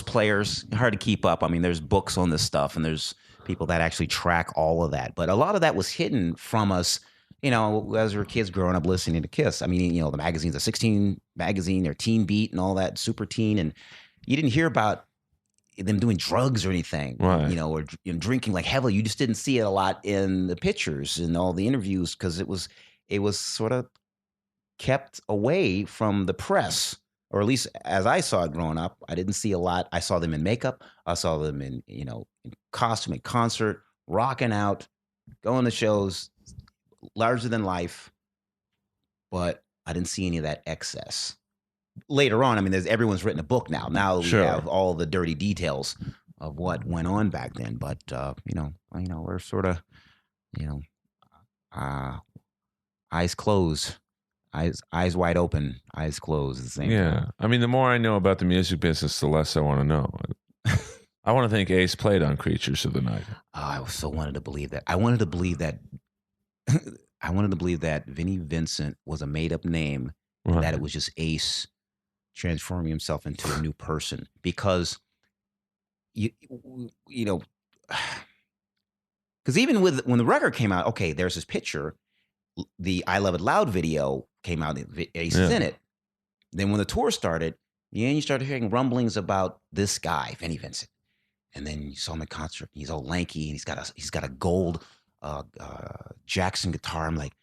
players. Hard to keep up. I mean, there's books on this stuff, and there's people that actually track all of that. But a lot of that was hidden from us, as we were kids growing up listening to Kiss. I mean, the magazines, the 16 magazine, their Teen Beat and all that, Super Teen, and you didn't hear about them doing drugs or anything, right. Or drinking like heavily. You just didn't see it a lot in the pictures and all the interviews because it was sort of kept away from the press, or at least as I saw it growing up. I didn't see a lot. I saw them in makeup. I saw them in costume and concert, rocking out, going to shows, larger than life. But I didn't see any of that excess. Later on, I mean, everyone's written a book now. Now we have all the dirty details of what went on back then. But we're sort of, eyes closed. Eyes wide open, eyes closed. The same. Yeah, time. I mean, the more I know about the music business, the less I want to know. I want to think Ace played on Creatures of the Night. Oh, I so wanted to believe that. I wanted to believe that. I wanted to believe that Vinnie Vincent was a made-up name, and that it was just Ace transforming himself into a new person. Because because even when the record came out, okay, there's this picture. The I Love It Loud video came out, Ace is in it. Then when the tour started, you started hearing rumblings about this guy, Vinnie Vincent. And then you saw him at concert. He's all lanky, and he's got a gold Jackson guitar. I'm like,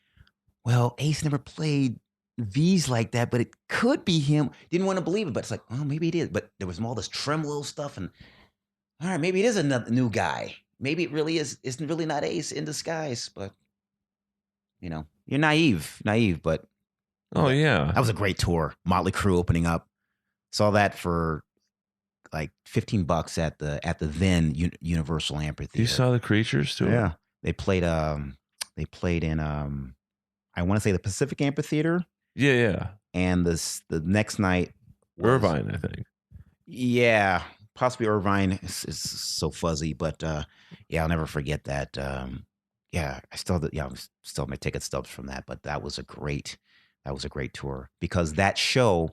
well, Ace never played V's like that, but it could be him. Didn't want to believe it, but it's like, oh, maybe it is. But there was all this tremolo stuff, and all right, maybe it is another new guy. Maybe it really isn't really not Ace in disguise, but you're naive, but oh yeah, that was a great tour. Motley Crue opening up. Saw that for like $15 at the then Universal Amphitheater. You saw the Creatures too? Yeah, they played in I want to say the Pacific Amphitheater. Yeah. And the next night was, Irvine, I think. Yeah, possibly Irvine. Is so fuzzy, but I'll never forget that. I still have my ticket stubs from that, but that was a great tour, because that show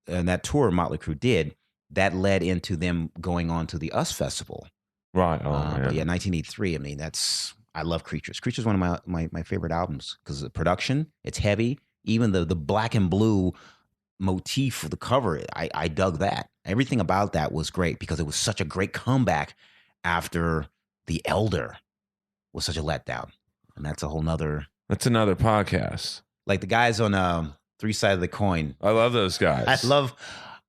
and that tour Motley Crue did, that led into them going on to the US Festival. Right. Oh, But 1983. I mean, I love Creatures. Creatures is one of my favorite albums because the production, it's heavy. Even the black and blue motif for the cover, I dug that. Everything about that was great because it was such a great comeback after The Elder was such a letdown. And that's a whole nother That's another podcast. Like the guys on Three Sides of the Coin. I love those guys.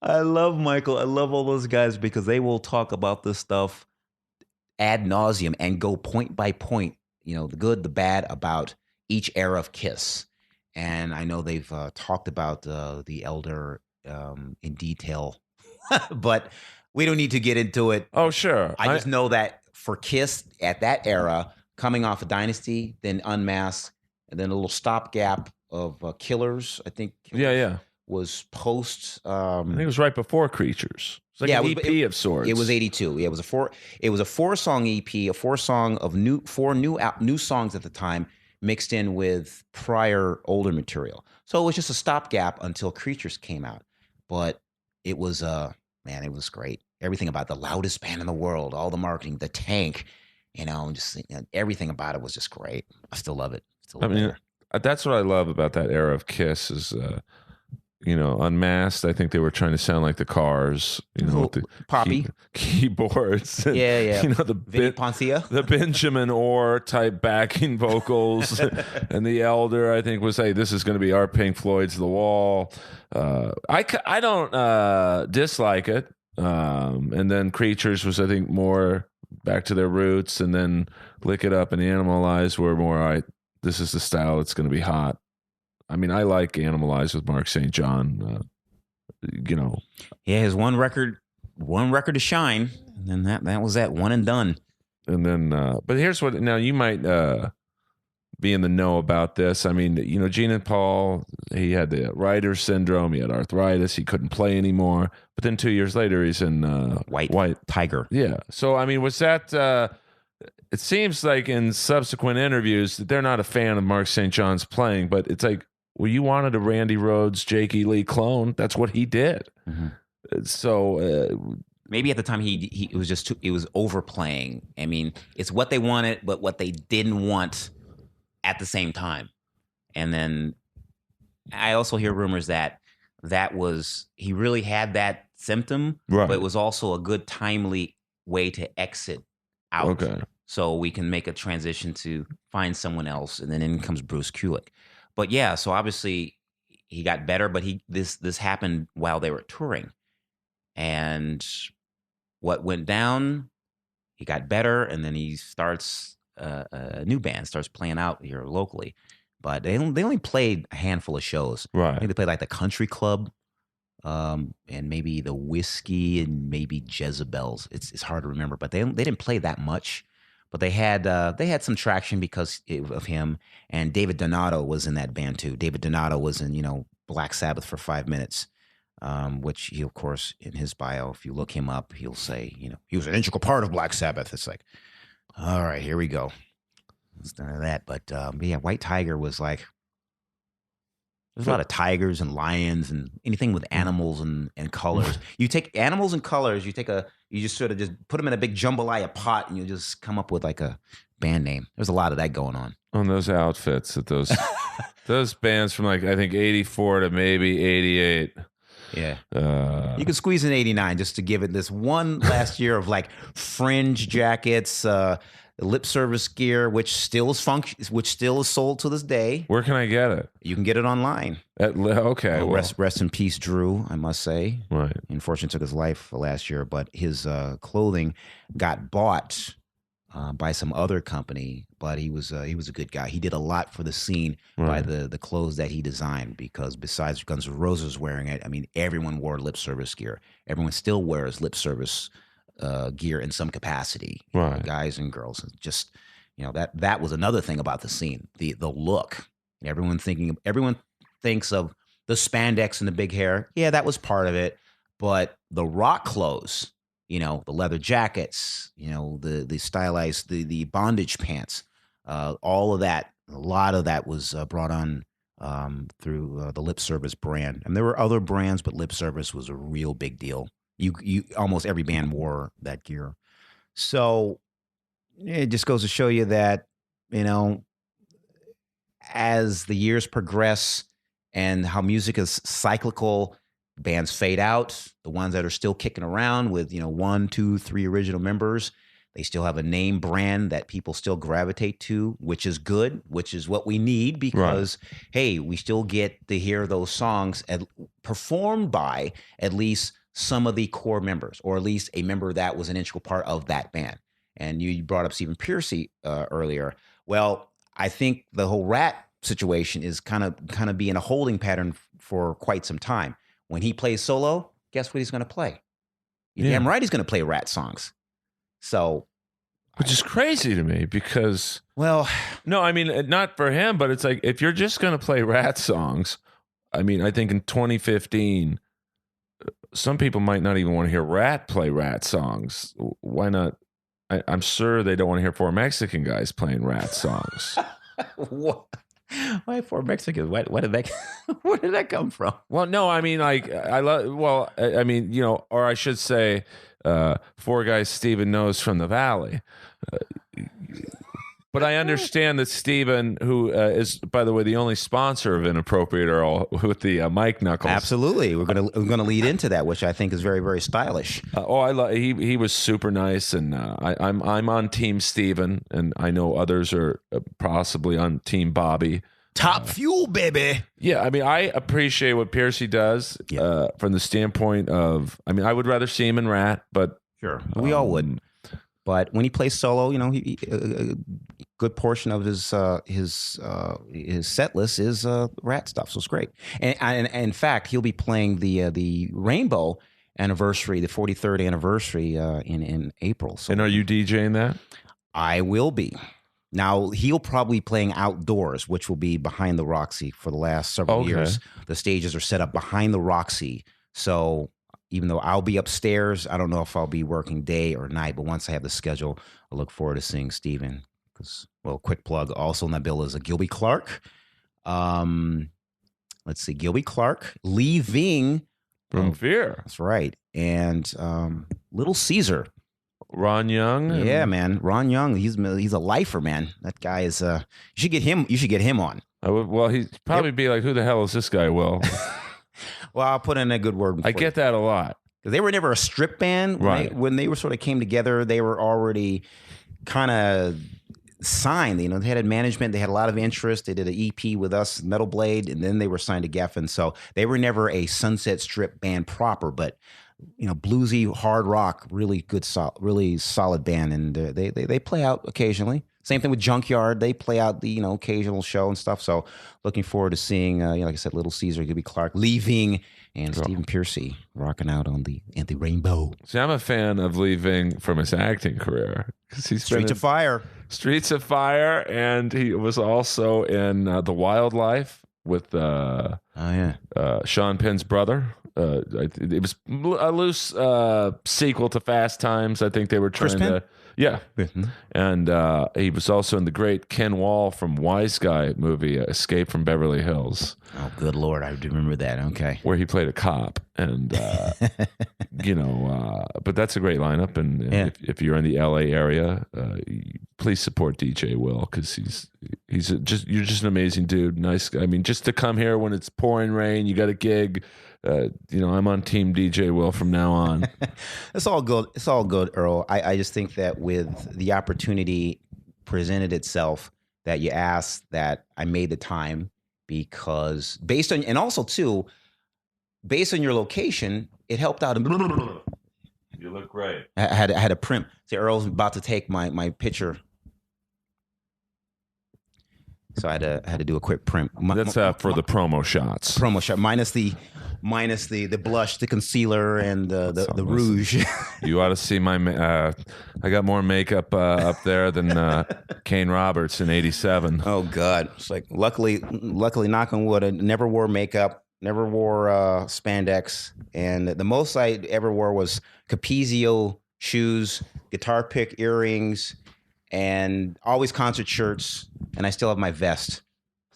I love Michael. I love all those guys because they will talk about this stuff ad nauseum and go point by point, the good, the bad about each era of Kiss. And I know they've talked about the Elder in detail, but we don't need to get into it. Oh, sure. I just know that for Kiss at that era, coming off of Dynasty, then Unmasked, and then a little stopgap of Killers, I think. Yeah. Was post. I think it was right before Creatures. It's like an EP of sorts. It was 82. Yeah, it was a 4-song EP, a 4-song of four new songs at the time, mixed in with prior older material. So it was just a stopgap until Creatures came out. But it was it was great. Everything about the loudest band in the world, all the marketing, the tank, everything about it was just great. I still love it. That's what I love about that era of Kiss is, Unmasked. I think they were trying to sound like the Cars, with the poppy keyboards. And, yeah. The Benjamin Orr type backing vocals, and the Elder. I think was, hey, this is going to be our Pink Floyd's The Wall. I don't dislike it. And then Creatures was, I think, more back to their roots, and then Lick It Up and Animalize were more, this is the style that's going to be hot. I mean, I like Animalize with Mark St. John. Yeah, his one record to shine, and then that was that, one and done. And then, but here's what. Now you might be in the know about this. I mean, Gene and Paul, he had the writer's syndrome. He had arthritis. He couldn't play anymore. But then 2 years later, he's in White Tiger. Yeah. So I mean, was that? It seems like in subsequent interviews that they're not a fan of Mark St. John's playing, but it's like, well, you wanted a Randy Rhoads, Jake E. Lee clone. That's what he did. Mm-hmm. So maybe at the time it was overplaying. I mean, it's what they wanted, but what they didn't want at the same time. And then I also hear rumors that he really had that symptom, right, but it was also a good timely way to exit out. Okay. So we can make a transition to find someone else, and then in comes Bruce Kulick. But yeah, so obviously he got better, but this happened while they were touring. And what went down, he got better, and then he starts a new band, starts playing out here locally. But they only played a handful of shows. Right. I think they played like the Country Club, and maybe the Whiskey, and maybe Jezebel's. It's hard to remember, but they didn't play that much. But they had some traction because of him, and David Donato was in that band too. David Donato was in Black Sabbath for 5 minutes, which he, of course, in his bio, if you look him up, he'll say he was an integral part of Black Sabbath. It's like, all right, here we go. It's none of that, but yeah, White Tiger was like, there's a lot of tigers and lions and anything with animals and colors. You take animals and colors, you just sort of just put them in a big jambalaya pot, and you just come up with like a band name. There's a lot of that going on. On those outfits at those those bands from like, I think 84 to maybe 88. Yeah. You could squeeze in 89 just to give it this one last year of like fringe jackets, lip service gear, which still is sold to this day. Where can I get it? You can get it online. Okay. Rest in peace, Drew, I must say. Right. Unfortunately, took his life last year, but his clothing got bought by some other company. But he was a good guy. He did a lot for the scene by the clothes that he designed, because besides Guns N' Roses wearing it, I mean, everyone wore lip service gear. Everyone still wears lip service gear in some capacity, right? Guys and girls. Just that was another thing about the scene, the look. Everyone thinks of the spandex and the big hair. Yeah, that was part of it, but the rock clothes, the leather jackets, the stylized, the bondage pants, all of that. A lot of that was brought on through the Lip Service brand, and there were other brands, but Lip Service was a real big deal. You almost every band wore that gear. So it just goes to show you that, as the years progress and how music is cyclical, bands fade out. The ones that are still kicking around with, 1, 2, 3 original members, They still have a name brand that people still gravitate to, which is good, which is what we need because, hey, we still get to hear those songs performed by at least some of the core members, or at least a member that was an integral part of that band. And you brought up Stephen Pearcy earlier. Well, I think the whole Rat situation is kind of being a holding pattern for quite some time. When he plays solo, guess what he's going to play? You're damn right he's going to play Rat songs. So, which is crazy to me because, well, no, I mean, not for him, but it's like, if you're just going to play Rat songs, I mean, I think in 2015, some people might not even want to hear Rat play Rat songs. Why not? I'm sure they don't want to hear 4 Mexican guys playing Rat songs. What? Why 4 Mexicans? Where did that come from? Well, no, I mean, like, I mean, you know, or I should say, 4 guys Steven knows from the Valley. But I understand that Steven, who is, by the way, the only sponsor of Inappropriate Earl with the Mike Knuckles. Absolutely, we're gonna lead into that, which I think is very, very stylish. He was super nice, and I'm on Team Steven, and I know others are possibly on Team Bobby. Top fuel, baby. Yeah, I mean, I appreciate what Piercy does from the standpoint of, I mean, I would rather see him in Rat, but sure, we all would. But when he plays solo, you know, a good portion of his set list is Rat stuff, so it's great. And in fact, he'll be playing the Rainbow anniversary, the 43rd anniversary in April. So, and are you DJing that? I will be. Now, he'll probably be playing outdoors, which will be behind the Roxy for the last several years. The stages are set up behind the Roxy, so even though I'll be upstairs, I don't know if I'll be working day or night, but once I have the schedule, I look forward to seeing Steven. Because, well, quick plug, also in that bill is a Gilby Clarke. Let's see, Gilby Clarke, leaving from Fear. That's right. And Little Caesar. Ron Young. Yeah, man. Ron Young, he's a lifer, man. That guy is you should get him on. Well, he'd probably be like, who the hell is this guy, Will? Well, I'll put in a good word. I get that a lot. They were never a strip band. Right. When they were sort of came together, they were already kind of signed. You know, they had management. They had a lot of interest. They did an EP with us, Metal Blade, and then they were signed to Geffen. So they were never a Sunset Strip band proper, but, you know, bluesy, hard rock, really good, really solid band. And they play out occasionally. Same thing with Junkyard. They play out the, you know, occasional show and stuff. So looking forward to seeing, like I said, Little Caesar, Gilby Clarke leaving, and Stephen Pearcy rocking out on the Rainbow. See, I'm a fan of leaving from his acting career because he's Streets of Fire, and he was also in The Wildlife with Sean Penn's brother. It was a loose sequel to Fast Times. I think they were trying to. Yeah. Mm-hmm. And he was also in the great Ken Wall from Wise Guy movie, Escape from Beverly Hills. Oh, good Lord. I do remember that. Okay. Where he played a cop. And, you know, but that's a great lineup. And if you're in the LA area, please support DJ Will because you're just an amazing dude. Nice guy. I mean, just to come here when it's pouring rain, you got a gig. You know, I'm on Team DJ Will from now on. It's all good. It's all good, Earl. I just think that with the opportunity presented itself that you asked, that I made the time because based on, and also too, based on your location, it helped out. You look great. I had a print. See, Earl's about to take my picture. So I had to do a quick print. That's for the promo shots. Promo shot minus the blush, the concealer, and the rouge. You ought to see my. I got more makeup up there than Kane Roberts in '87. Oh God! It's like luckily, knock on wood, I never wore makeup, never wore spandex, and the most I ever wore was Capezio shoes, guitar pick earrings, and always concert shirts. And I still have my vest.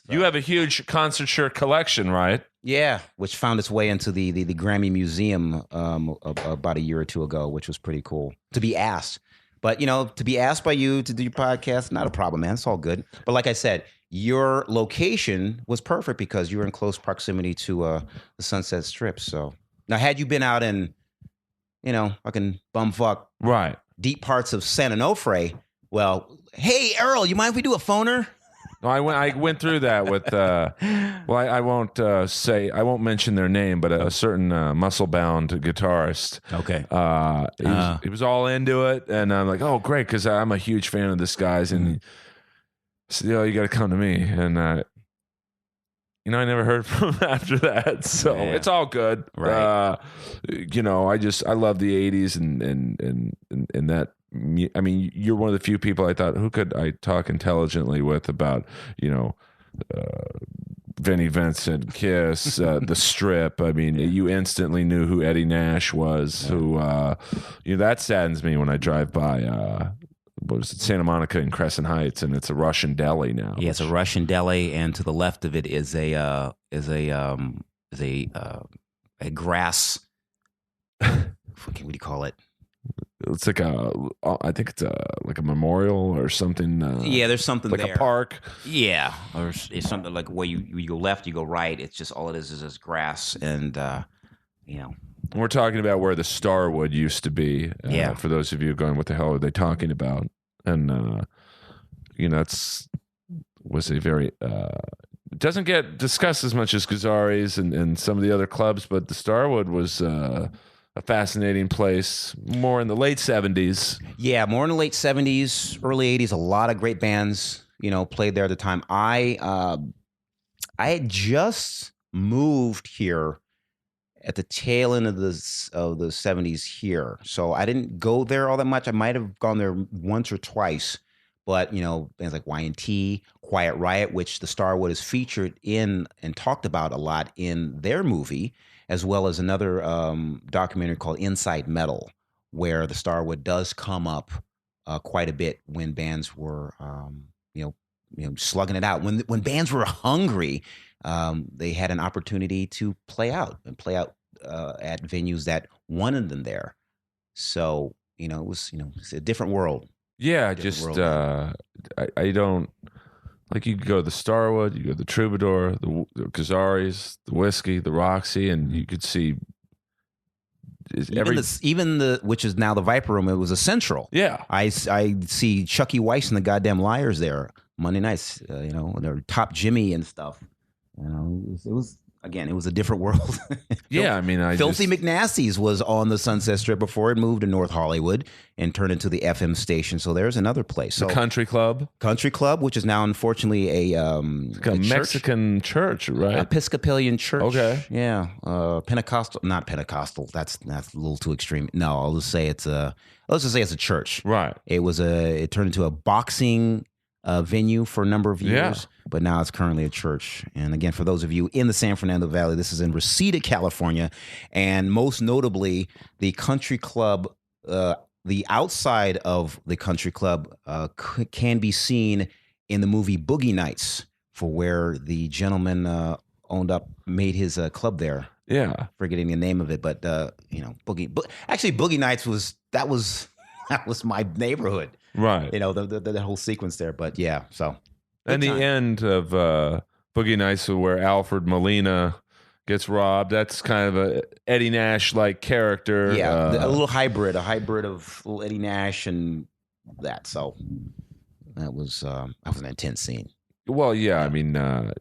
So. You have a huge concert shirt collection, right? Yeah, which found its way into the Grammy Museum about a year or two ago, which was pretty cool to be asked. But, you know, to be asked by you to do your podcast, not a problem, man. It's all good. But like I said, your location was perfect because you were in close proximity to the Sunset Strip. So now, had you been out in, you know, fucking bumfuck, right, deep parts of San Onofre. Well, hey Earl, you mind if we do a phoner? No, I went through that with I won't I won't mention their name, but a certain muscle bound guitarist. Okay. He was all into it, and I'm like, oh great, because I'm a huge fan of this guy's, and he said, you got to come to me, and I never heard from him after that, so it's all good. Right. I love the '80s and that. I mean, you're one of the few people I thought, who could I talk intelligently with about, Vinnie Vincent, Kiss, The Strip. I mean, you instantly knew who Eddie Nash was. Who, that saddens me when I drive by. What was it, Santa Monica and Crescent Heights, and it's a Russian deli now. Yeah, it's a Russian deli, and to the left of it is a grass. What do you call it? It's like I think it's like a memorial or something. Yeah, there's something like there. a park. Yeah, or it's something like where you go left, you go right. It's just all it is this grass, and We're talking about where the Starwood used to be. Yeah. For those of you going, what the hell are they talking about? And was a very doesn't get discussed as much as Gazzari's and some of the other clubs, but the Starwood was a fascinating place, more in the late 70s. Yeah, more in the late 70s, early 80s. A lot of great bands, played there at the time. I had just moved here at the tail end of the 70s here, so I didn't go there all that much. I might have gone there once or twice, but bands like Y&T, Quiet Riot, which the Starwood is featured in and talked about a lot in their movie, as well as another documentary called Inside Metal, where the Starwood does come up quite a bit when bands were, slugging it out. When bands were hungry, they had an opportunity to play out at venues that wanted them there. So it was it's a different world. Yeah, just I don't. Like, you could go to the Starwood, you go to the Troubadour, the Gazzari's, the Whiskey, the Roxy, and you could see even the which is now the Viper Room. It was a Central. Yeah, I see Chucky Weiss and the Goddamn Liars there Monday nights. Their Top Jimmy and stuff. It was again, it was a different world. Yeah, I mean, Filthy McNasty's was on the Sunset Strip before it moved to North Hollywood and turned into the FM station. So there's another place. So the Country Club, which is now unfortunately a Mexican church, right? Episcopalian church. Okay, yeah, Pentecostal, not Pentecostal. That's a little too extreme. No, I'll just say it's a. Let's just say it's a church. Right. It turned into a boxing venue for a number of years, but now it's currently a church. And again, for those of you in the San Fernando Valley, this is in Reseda, California, and most notably, the Country Club. The outside of the Country Club can be seen in the movie Boogie Nights, for where the gentleman made his club there. Yeah, forgetting the name of it, but Boogie Nights was my neighborhood. Right. The whole sequence there. But yeah, so. And the end of Boogie Nights, where Alfred Molina gets robbed. That's kind of a Eddie Nash-like character. Yeah, a little hybrid of little Eddie Nash and that. So that was an intense scene. Well, yeah. I mean, I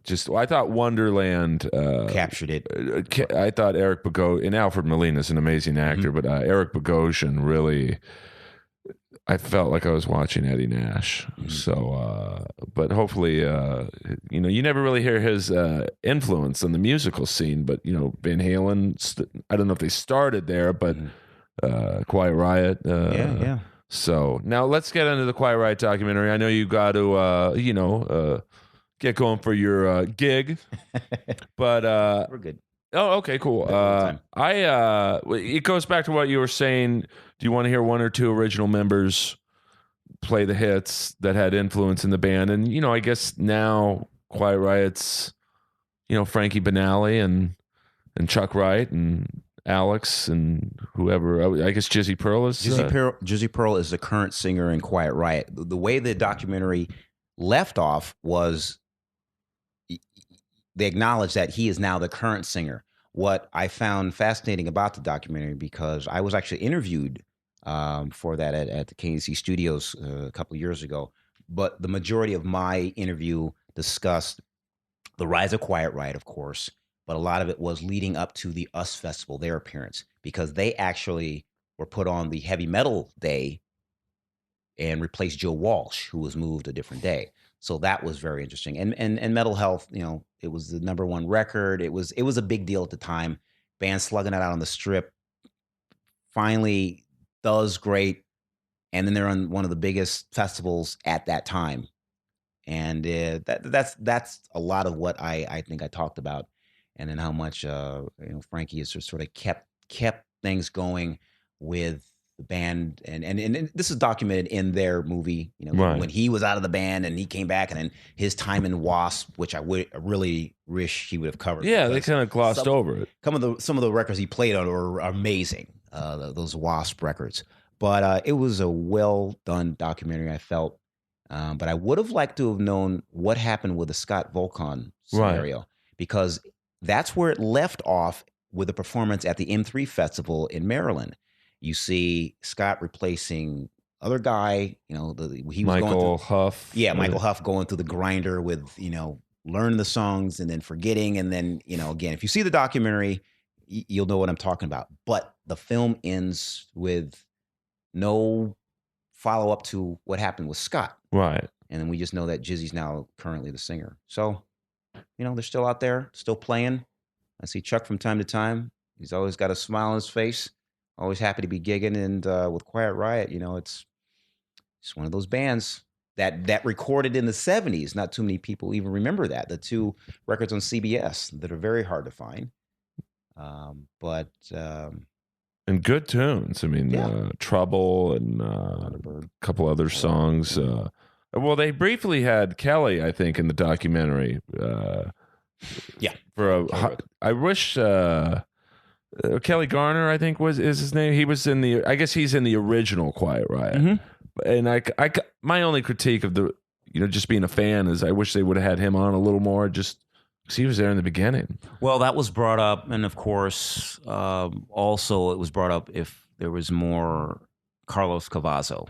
thought Wonderland captured it. I thought Eric Bogosian, and Alfred Molina is an amazing actor, but Eric Bogosian really, I felt like I was watching Eddie Nash. So, but hopefully, you never really hear his influence on the musical scene. But Van Halen, I don't know if they started there, but Quiet Riot. Yeah. So now let's get into the Quiet Riot documentary. I know you got to, get going for your gig, but we're good. Oh, okay, cool. It goes back to what you were saying. Do you want to hear one or two original members play the hits that had influence in the band? And I guess now Quiet Riot's, Frankie Banali and Chuck Wright and Alex and whoever. I guess Jizzy Pearl is. Jizzy Pearl is the current singer in Quiet Riot. The way the documentary left off was they acknowledged that he is now the current singer. What I found fascinating about the documentary, because I was actually interviewed for that at the KNC Studios a couple of years ago. But the majority of my interview discussed the rise of Quiet Riot, of course, but a lot of it was leading up to the US Festival, their appearance, because they actually were put on the heavy metal day and replaced Joe Walsh, who was moved a different day. So that was very interesting. And Metal Health, it was the #1 record. It was a big deal at the time. Band slugging it out on the Strip finally does great, and then they're on one of the biggest festivals at that time. And that's a lot of what I think I talked about, and then how much Frankie has just sort of kept things going with the band, and this is documented in their movie. Right. When he was out of the band and he came back, and then his time in Wasp, which I really wish he would have covered. Yeah, they kind of glossed over it. Some of the records he played on were amazing. Those Wasp records, but it was a well done documentary, I felt. But I would have liked to have known what happened with the Scott Volcon scenario, because that's where it left off with a performance at the M3 Festival in Maryland. You see Scott replacing other guy, he was Michael Huff. Yeah, Michael Huff going through the grinder with, learning the songs and then forgetting. And then, again, if you see the documentary, you'll know what I'm talking about. But the film ends with no follow up to what happened with Scott. Right. And then we just know that Jizzy's now currently the singer. So, they're still out there, still playing. I see Chuck from time to time. He's always got a smile on his face, always happy to be gigging. And with Quiet Riot, it's one of those bands that recorded in the 70s. Not too many people even remember that. The 2 records on CBS that are very hard to find. And good tunes. I mean, Yeah. Trouble and a couple other songs. Well, they briefly had Kelly, I think, in the documentary. Yeah. I wish Kelly Garner, I think is his name. He was I guess he's in the original Quiet Riot. Mm-hmm. And my only critique of the, just being a fan is I wish they would have had him on a little more, just because he was there in the beginning. Well, that was brought up, and of course, also it was brought up if there was more Carlos Cavazo.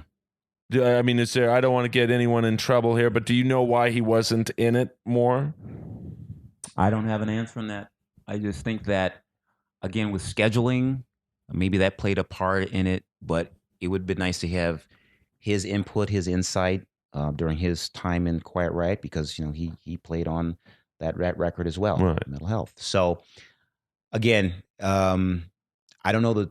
I mean, I don't want to get anyone in trouble here, but do you know why he wasn't in it more? I don't have an answer on that. I just think that, again, with scheduling, maybe that played a part in it, but it would be nice to have his input, his insight during his time in Quiet Riot, because, he played on that record as well, right. Mental Health. So, again, I don't know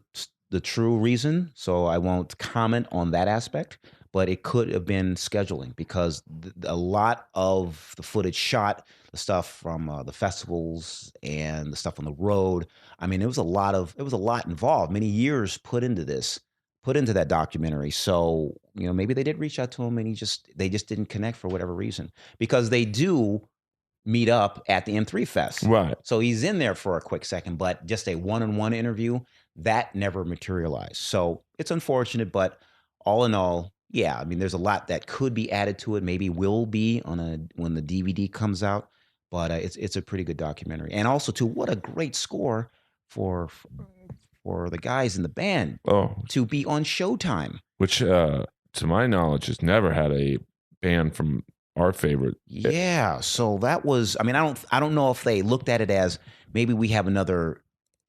the true reason, so I won't comment on that aspect. But it could have been scheduling, because a lot of the footage shot, the stuff from the festivals and the stuff on the road. I mean, it was a lot involved. Many years put into that documentary. So, maybe they did reach out to him and they just didn't connect for whatever reason, because they do meet up at the M3 Fest. Right. So he's in there for a quick second, but just a one-on-one interview, that never materialized. So it's unfortunate, but all in all, yeah, I mean, there's a lot that could be added to it. Maybe will be when the DVD comes out, but it's a pretty good documentary. And also, too, what a great score for the guys in the band to be on Showtime, which, to my knowledge, has never had a band from our favorite. Yeah, so that was. I mean, I don't know if they looked at it as maybe we have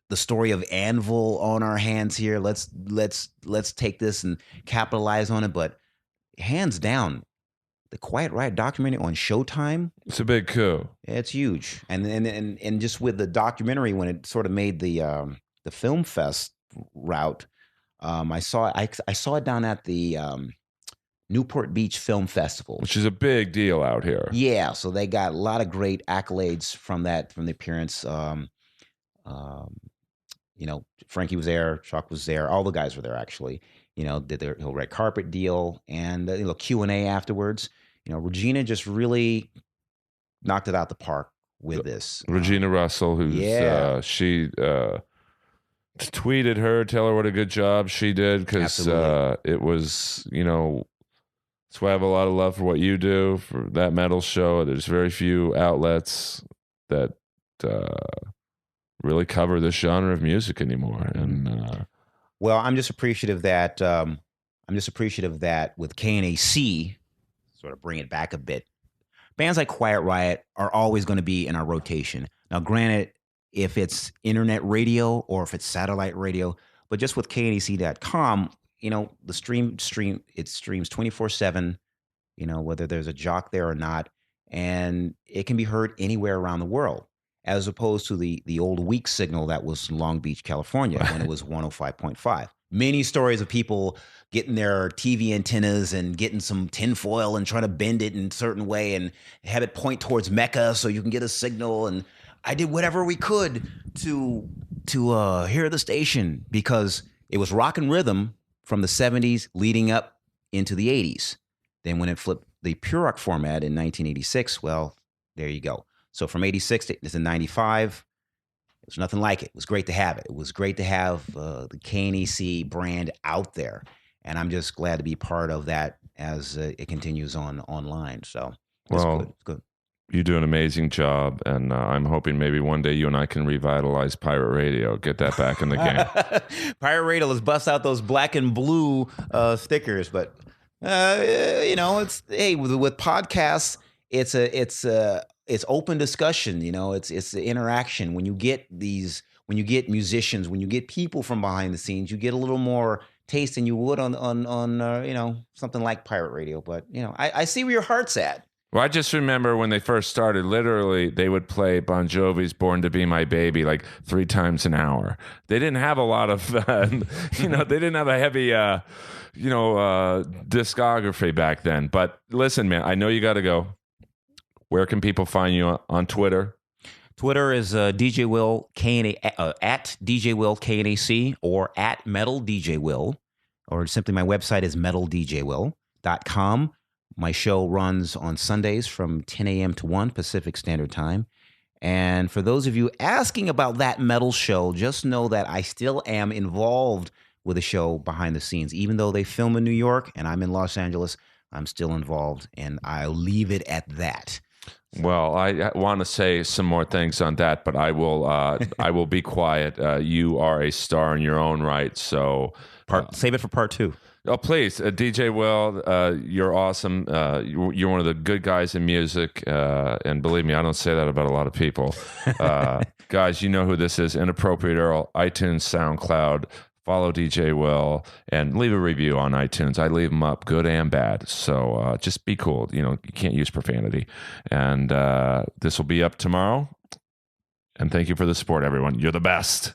the story of Anvil on our hands here. Let's take this and capitalize on it. But hands down, the Quiet Riot documentary on Showtime. It's a big coup. It's huge, and just with the documentary, when it sort of made the film fest route, I saw it down at the Newport Beach Film Festival, which is a big deal out here. Yeah, so they got a lot of great accolades from the appearance. Frankie was there, Chuck was there, all the guys were there actually. Did their red carpet deal and Q&A afterwards. Regina just really knocked it out the park with this. Regina Russell, who's she tweeted her, tell her what a good job she did, because it was, that's why I have a lot of love for what you do, for that metal show. There's very few outlets that really cover this genre of music anymore. And Well, I'm just appreciative that with KNAC, sort of bring it back a bit. Bands like Quiet Riot are always going to be in our rotation. Now, granted, if it's internet radio or if it's satellite radio, but just with KNAC.com, the it streams 24/7. Whether there's a jock there or not, and it can be heard anywhere around the world, as opposed to the old weak signal that was Long Beach, California, when it was 105.5. Many stories of people getting their TV antennas and getting some tinfoil and trying to bend it in a certain way and have it point towards Mecca so you can get a signal. And I did whatever we could to hear the station, because it was rock and rhythm from the 70s leading up into the 80s. Then when it flipped the pure rock format in 1986, well, there you go. So from 86 to 95, there's nothing like it. It was great to have it. It was great to have the KNEC brand out there. And I'm just glad to be part of that as it continues on online. So it's good. It's good. You do an amazing job, and I'm hoping maybe one day you and I can revitalize pirate radio, get that back in the game. Pirate radio, let's bust out those black and blue stickers. But it's with podcasts, it's open discussion. It's the interaction. When you get musicians, when you get people from behind the scenes, you get a little more taste than you would on something like pirate radio. But I see where your heart's at. Well, I just remember when they first started, literally, they would play Bon Jovi's Born to Be My Baby like 3 times an hour. They didn't have a lot of, they didn't have a heavy, discography back then. But listen, man, I know you got to go. Where can people find you on Twitter? Twitter is DJ Will at DJ Will KNAC or at Metal DJ Will, or simply my website is metaldjwill.com. My show runs on Sundays from 10 a.m. to 1 Pacific Standard Time. And for those of you asking about that metal show, just know that I still am involved with the show behind the scenes. Even though they film in New York and I'm in Los Angeles, I'm still involved, and I'll leave it at that. Well, I want to say some more things on that, but I will be quiet. You are a star in your own right, so save it for part 2. Oh, please, DJ Will, you're awesome. You're one of the good guys in music, and believe me, I don't say that about a lot of people. Guys, you know who this is. Inappropriate Earl, iTunes, SoundCloud. Follow DJ Will and leave a review on iTunes. I leave them up, good and bad. So just be cool. You can't use profanity. And this will be up tomorrow. And thank you for the support, everyone. You're the best.